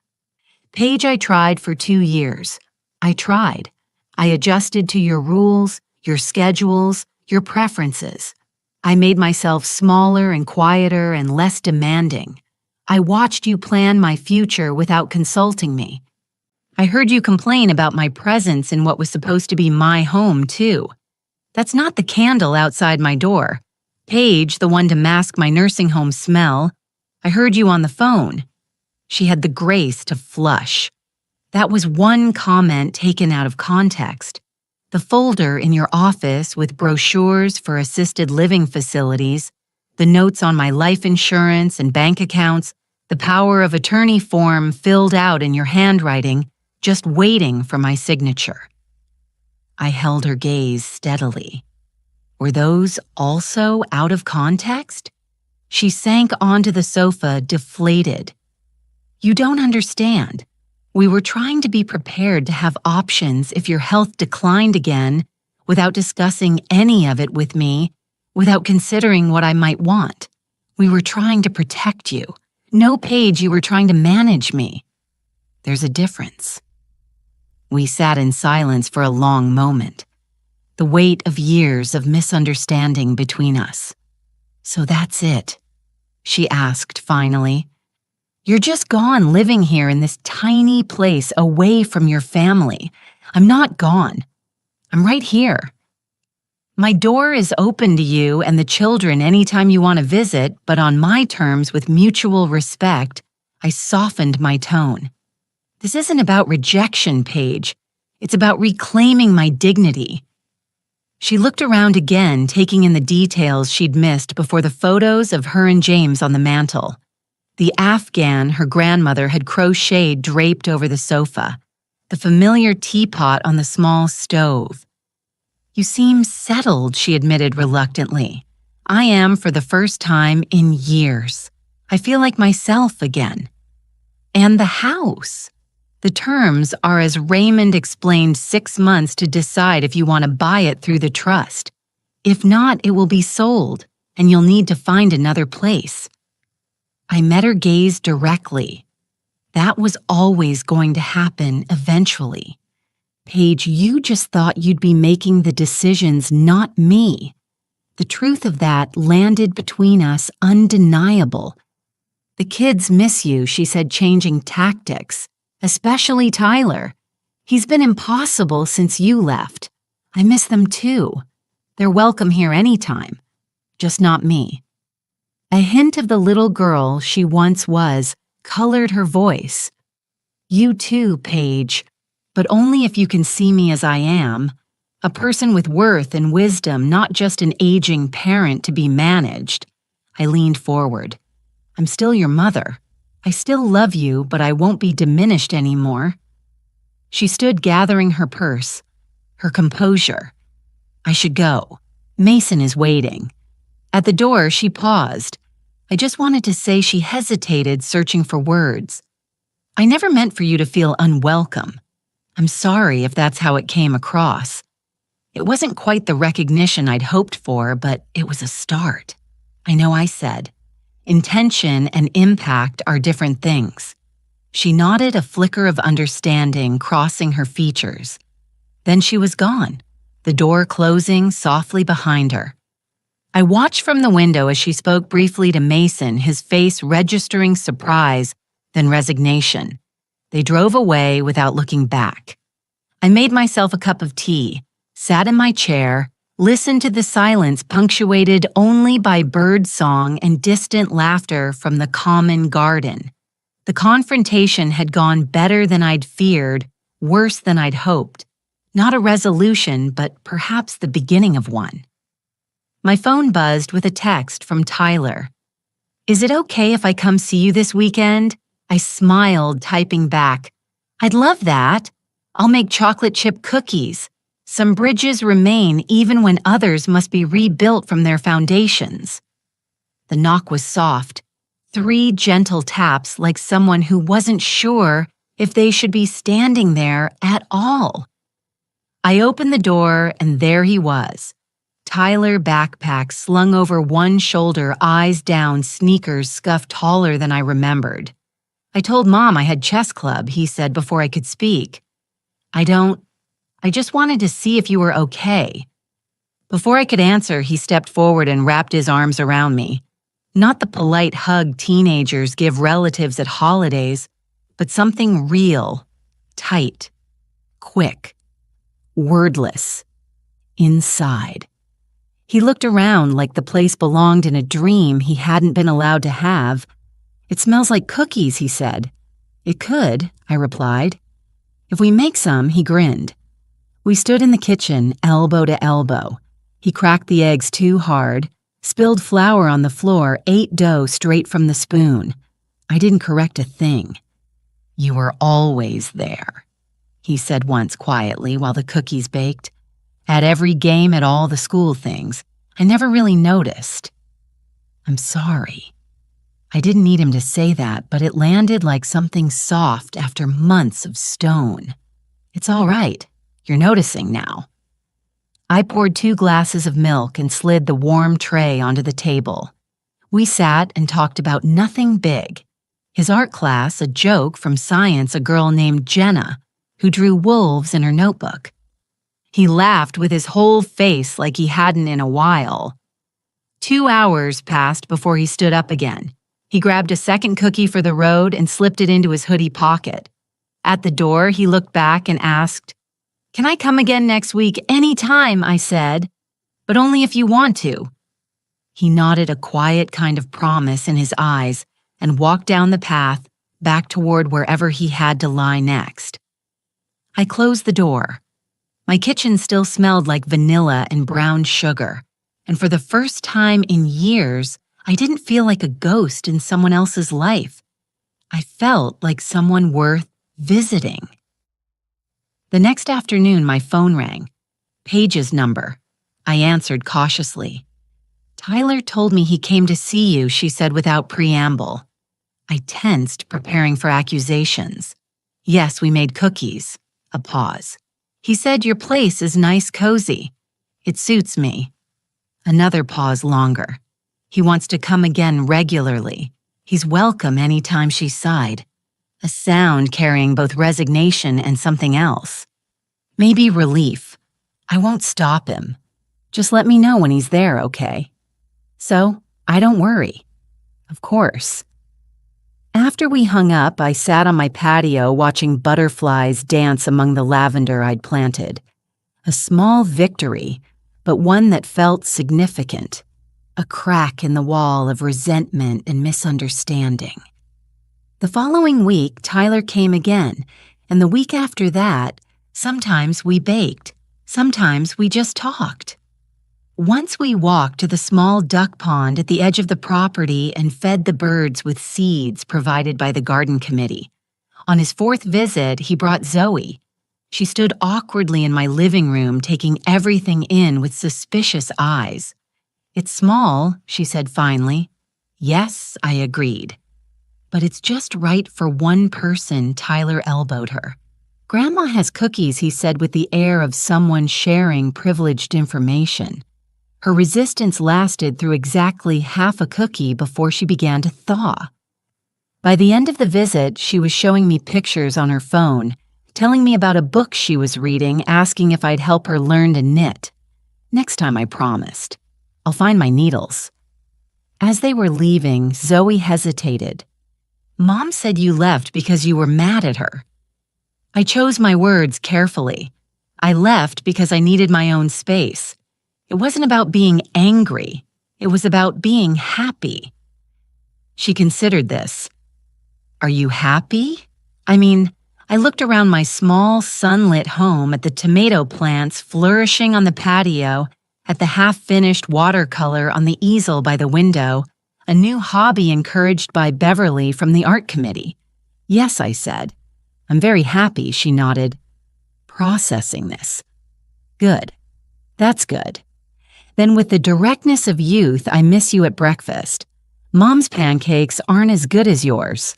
"Paige, I tried for 2 years. I tried. I adjusted to your rules, your schedules, your preferences. I made myself smaller and quieter and less demanding. I watched you plan my future without consulting me. I heard you complain about my presence in what was supposed to be my home, too. That's not the candle outside my door. Paige, the one to mask my nursing home smell. I heard you on the phone." She had the grace to flush. That was one comment taken out of context. The folder in your office with brochures for assisted living facilities, the notes on my life insurance and bank accounts, the power of attorney form filled out in your handwriting, just waiting for my signature. I held her gaze steadily. Were those also out of context? She sank onto the sofa, deflated. You don't understand. We were trying to be prepared to have options if your health declined again, without discussing any of it with me, without considering what I might want. We were trying to protect you. No, Paige, you were trying to manage me. There's a difference. We sat in silence for a long moment, the weight of years of misunderstanding between us. So that's it, she asked finally. You're just gone living here in this tiny place away from your family. I'm not gone. I'm right here. My door is open to you and the children anytime you want to visit, but on my terms with mutual respect. I softened my tone. This isn't about rejection, Paige. It's about reclaiming my dignity. She looked around again, taking in the details she'd missed before the photos of her and James on the mantel. The Afghan her grandmother had crocheted draped over the sofa, the familiar teapot on the small stove. You seem settled, she admitted reluctantly. I am for the first time in years. I feel like myself again. And the house. The terms are, as Raymond explained, 6 months to decide if you want to buy it through the trust. If not, it will be sold, and you'll need to find another place. I met her gaze directly. That was always going to happen eventually. Paige, you just thought you'd be making the decisions, not me. The truth of that landed between us undeniable. The kids miss you, she said, changing tactics, especially Tyler. He's been impossible since you left. I miss them too. They're welcome here anytime, just not me. A hint of the little girl she once was colored her voice. You too, Paige, but only if you can see me as I am, a person with worth and wisdom, not just an aging parent to be managed. I leaned forward. I'm still your mother. I still love you, but I won't be diminished anymore. She stood gathering her purse, her composure. I should go. Mason is waiting. At the door, she paused. I just wanted to say she hesitated, searching for words. I never meant for you to feel unwelcome. I'm sorry if that's how it came across. It wasn't quite the recognition I'd hoped for, but it was a start. I know I said. Intention and impact are different things. She nodded, a flicker of understanding crossing her features. Then she was gone, the door closing softly behind her. I watched from the window as she spoke briefly to Mason, his face registering surprise, then resignation. They drove away without looking back. I made myself a cup of tea, sat in my chair, listened to the silence punctuated only by bird song and distant laughter from the common garden. The confrontation had gone better than I'd feared, worse than I'd hoped. Not a resolution, but perhaps the beginning of one. My phone buzzed with a text from Tyler. Is it okay if I come see you this weekend? I smiled, typing back. I'd love that. I'll make chocolate chip cookies. Some bridges remain even when others must be rebuilt from their foundations. The knock was soft, 3 gentle taps like someone who wasn't sure if they should be standing there at all. I opened the door and there he was. Tyler, backpack slung over one shoulder, eyes down, sneakers scuffed taller than I remembered. I told Mom I had chess club, he said before I could speak. I just wanted to see if you were okay. Before I could answer, he stepped forward and wrapped his arms around me. Not the polite hug teenagers give relatives at holidays, but something real, tight, quick, wordless, inside. He looked around like the place belonged in a dream he hadn't been allowed to have. It smells like cookies, he said. It could, I replied. If we make some, he grinned. We stood in the kitchen, elbow to elbow. He cracked the eggs too hard, spilled flour on the floor, ate dough straight from the spoon. I didn't correct a thing. You were always there. he said once quietly while the cookies baked. At every game, at all the school things. I never really noticed. I'm sorry. I didn't need him to say that, but it landed like something soft after months of stone. It's all right. You're noticing now. I poured 2 glasses of milk and slid the warm tray onto the table. We sat and talked about nothing big. His art class, a joke from science, a girl named Jenna, who drew wolves in her notebook. He laughed with his whole face like he hadn't in a while. 2 hours passed before he stood up again. He grabbed a second cookie for the road and slipped it into his hoodie pocket. At the door, he looked back and asked, "Can I come again next week? Any time," I said, "but only if you want to." He nodded a quiet kind of promise in his eyes and walked down the path back toward wherever he had to lie next. I closed the door. My kitchen still smelled like vanilla and brown sugar, and for the first time in years, I didn't feel like a ghost in someone else's life. I felt like someone worth visiting. The next afternoon, my phone rang. Paige's number. I answered cautiously. "Tyler told me he came to see you," she said without preamble. I tensed, preparing for accusations. "Yes, we made cookies." A pause. "He said your place is nice, cozy. It suits me." Another pause longer. "He wants to come again regularly. He's welcome any time," she sighed. A sound carrying both resignation and something else. Maybe relief. "I won't stop him. Just let me know when he's there, okay?" So, I don't worry. Of course. After we hung up, I sat on my patio watching butterflies dance among the lavender I'd planted. A small victory, but one that felt significant. A crack in the wall of resentment and misunderstanding. The following week, Tyler came again, and the week after that, sometimes we baked, sometimes we just talked. Once we walked to the small duck pond at the edge of the property and fed the birds with seeds provided by the garden committee. On his 4th visit, he brought Zoe. She stood awkwardly in my living room, taking everything in with suspicious eyes. "It's small," she said finally. "Yes," I agreed. "But it's just right for one person," Tyler elbowed her. "Grandma has cookies," he said with the air of someone sharing privileged information. Her resistance lasted through exactly half a cookie before she began to thaw. By the end of the visit, she was showing me pictures on her phone, telling me about a book she was reading, asking if I'd help her learn to knit. Next time, I promised. I'll find my needles. As they were leaving, Zoe hesitated. "Mom said you left because you were mad at her." I chose my words carefully. I left because I needed my own space. It wasn't about being angry. It was about being happy. She considered this. "Are you happy?" I looked around my small, sunlit home at the tomato plants flourishing on the patio, at the half-finished watercolor on the easel by the window, a new hobby encouraged by Beverly from the art committee. "Yes," I said. "I'm very happy," she nodded. "Processing this." "Good. That's good." Then with the directness of youth, "I miss you at breakfast. Mom's pancakes aren't as good as yours."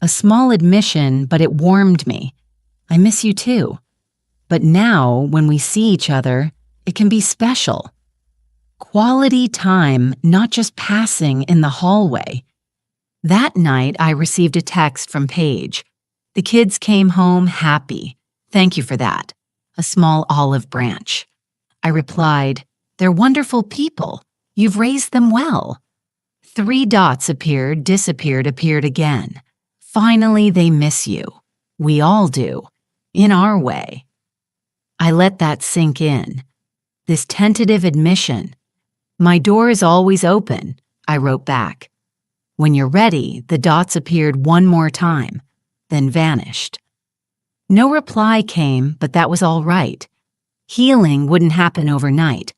A small admission, but it warmed me. "I miss you too. But now, when we see each other, it can be special. Quality time, not just passing in the hallway." That night, I received a text from Paige. "The kids came home happy. Thank you for that." A small olive branch. I replied, "They're wonderful people. You've raised them well." 3 dots appeared, disappeared, appeared again. Finally, they miss you. We all do. In our way. I let that sink in. This tentative admission. "My door is always open," I wrote back. When you're ready, the dots appeared one more time, then vanished. No reply came, but that was all right. Healing wouldn't happen overnight.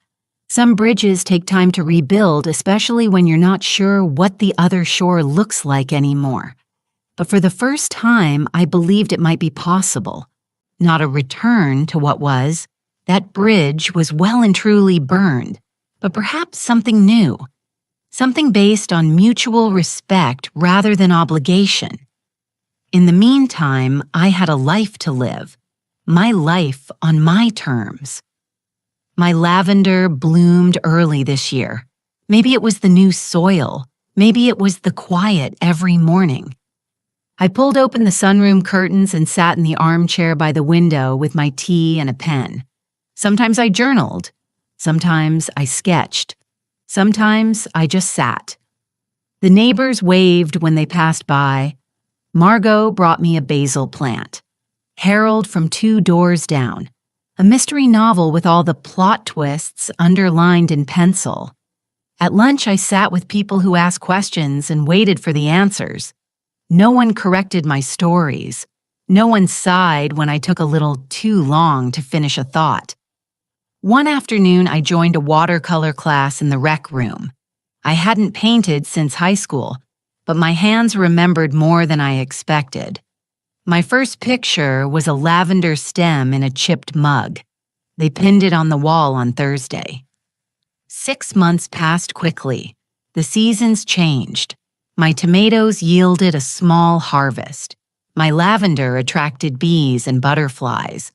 Some bridges take time to rebuild, especially when you're not sure what the other shore looks like anymore. But for the first time, I believed it might be possible. not a return to what was. That bridge was well and truly burned, but perhaps something new, something based on mutual respect rather than obligation. In the meantime, I had a life to live, my life on my terms. My lavender bloomed early this year. Maybe it was the new soil. Maybe it was the quiet every morning. I pulled open the sunroom curtains and sat in the armchair by the window with my tea and a pen. Sometimes I journaled. Sometimes I sketched. Sometimes I just sat. The neighbors waved when they passed by. Margot brought me a basil plant. Harold from 2 doors down. A mystery novel with all the plot twists underlined in pencil. At lunch, I sat with people who asked questions and waited for the answers. No one corrected my stories. No one sighed when I took a little too long to finish a thought. One afternoon, I joined a watercolor class in the rec room. I hadn't painted since high school, but my hands remembered more than I expected. My first picture was a lavender stem in a chipped mug. They pinned it on the wall on Thursday. 6 months passed quickly. The seasons changed. My tomatoes yielded a small harvest. My lavender attracted bees and butterflies.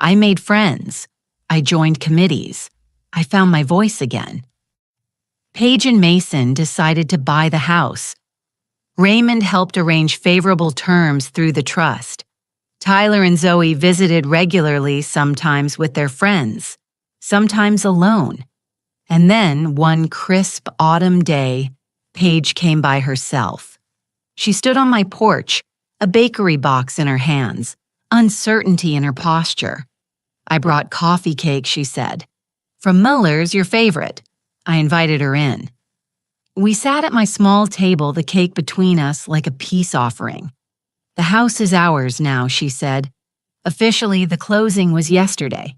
I made friends. I joined committees. I found my voice again. Paige and Mason decided to buy the house. Raymond helped arrange favorable terms through the trust. Tyler and Zoe visited regularly, sometimes with their friends, sometimes alone. And then, one crisp autumn day, Paige came by herself. She stood on my porch, a bakery box in her hands, uncertainty in her posture. I brought coffee cake, she said. From Muller's, your favorite. I invited her in. We sat at my small table, the cake between us like a peace offering. The house is ours now, she said. Officially, the closing was yesterday.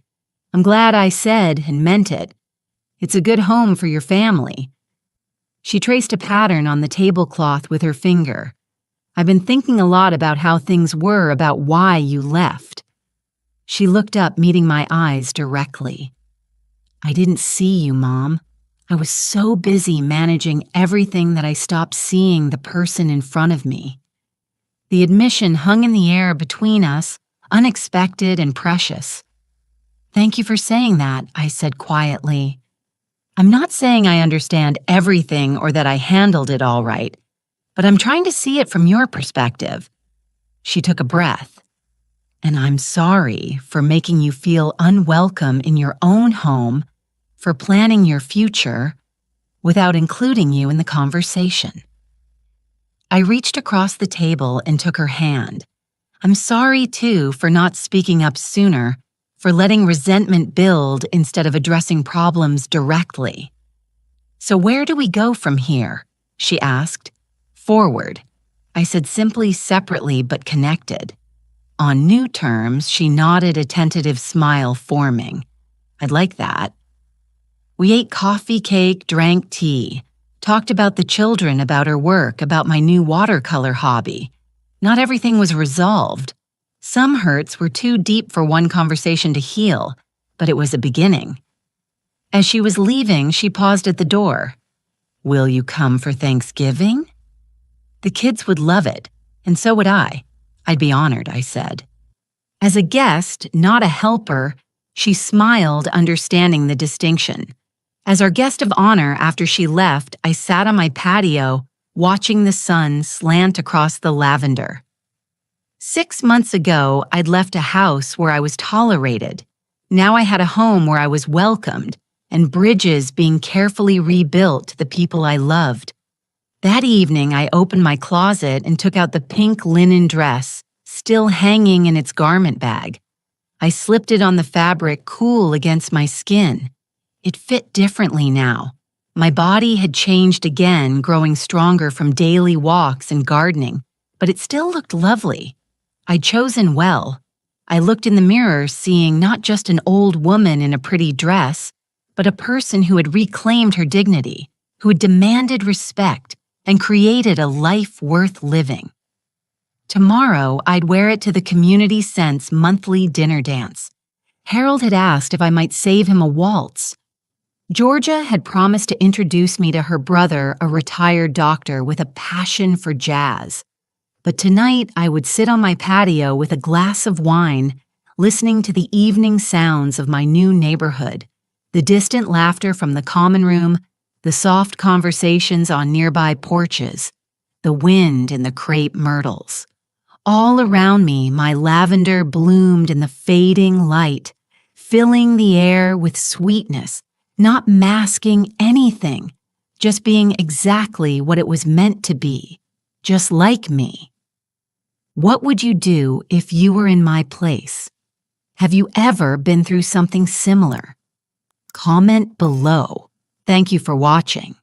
I'm glad I said and meant it. It's a good home for your family. She traced a pattern on the tablecloth with her finger. I've been thinking a lot about how things were, about why you left. She looked up, meeting my eyes directly. I didn't see you, Mom. I was so busy managing everything that I stopped seeing the person in front of me. The admission hung in the air between us, unexpected and precious. Thank you for saying that, I said quietly. I'm not saying I understand everything or that I handled it all right, but I'm trying to see it from your perspective. She took a breath. And I'm sorry for making you feel unwelcome in your own home, for planning your future without including you in the conversation. I reached across the table and took her hand. I'm sorry, too, for not speaking up sooner, for letting resentment build instead of addressing problems directly. So where do we go from here? She asked. Forward. I said simply, separately but connected. On new terms, she nodded, a tentative smile forming. I'd like that. We ate coffee cake, drank tea, talked about the children, about her work, about my new watercolor hobby. Not everything was resolved. Some hurts were too deep for one conversation to heal, but it was a beginning. As she was leaving, she paused at the door. Will you come for Thanksgiving? The kids would love it, and so would I. I'd be honored, I said. As a guest, not a helper, she smiled, understanding the distinction. As our guest of honor after she left, I sat on my patio, watching the sun slant across the lavender. 6 months ago, I'd left a house where I was tolerated. Now I had a home where I was welcomed, and bridges being carefully rebuilt to the people I loved. That evening, I opened my closet and took out the pink linen dress, still hanging in its garment bag. I slipped it on the fabric, cool against my skin. It fit differently now. My body had changed again, growing stronger from daily walks and gardening, but it still looked lovely. I'd chosen well. I looked in the mirror, seeing not just an old woman in a pretty dress, but a person who had reclaimed her dignity, who had demanded respect and created a life worth living. Tomorrow, I'd wear it to the Community Sense monthly dinner dance. Harold had asked if I might save him a waltz. Georgia had promised to introduce me to her brother, a retired doctor with a passion for jazz. But tonight, I would sit on my patio with a glass of wine, listening to the evening sounds of my new neighborhood, the distant laughter from the common room, the soft conversations on nearby porches, the wind in the crepe myrtles. All around me, my lavender bloomed in the fading light, filling the air with sweetness, not masking anything, just being exactly what it was meant to be, just like me. What would you do if you were in my place? Have you ever been through something similar? Comment below. Thank you for watching.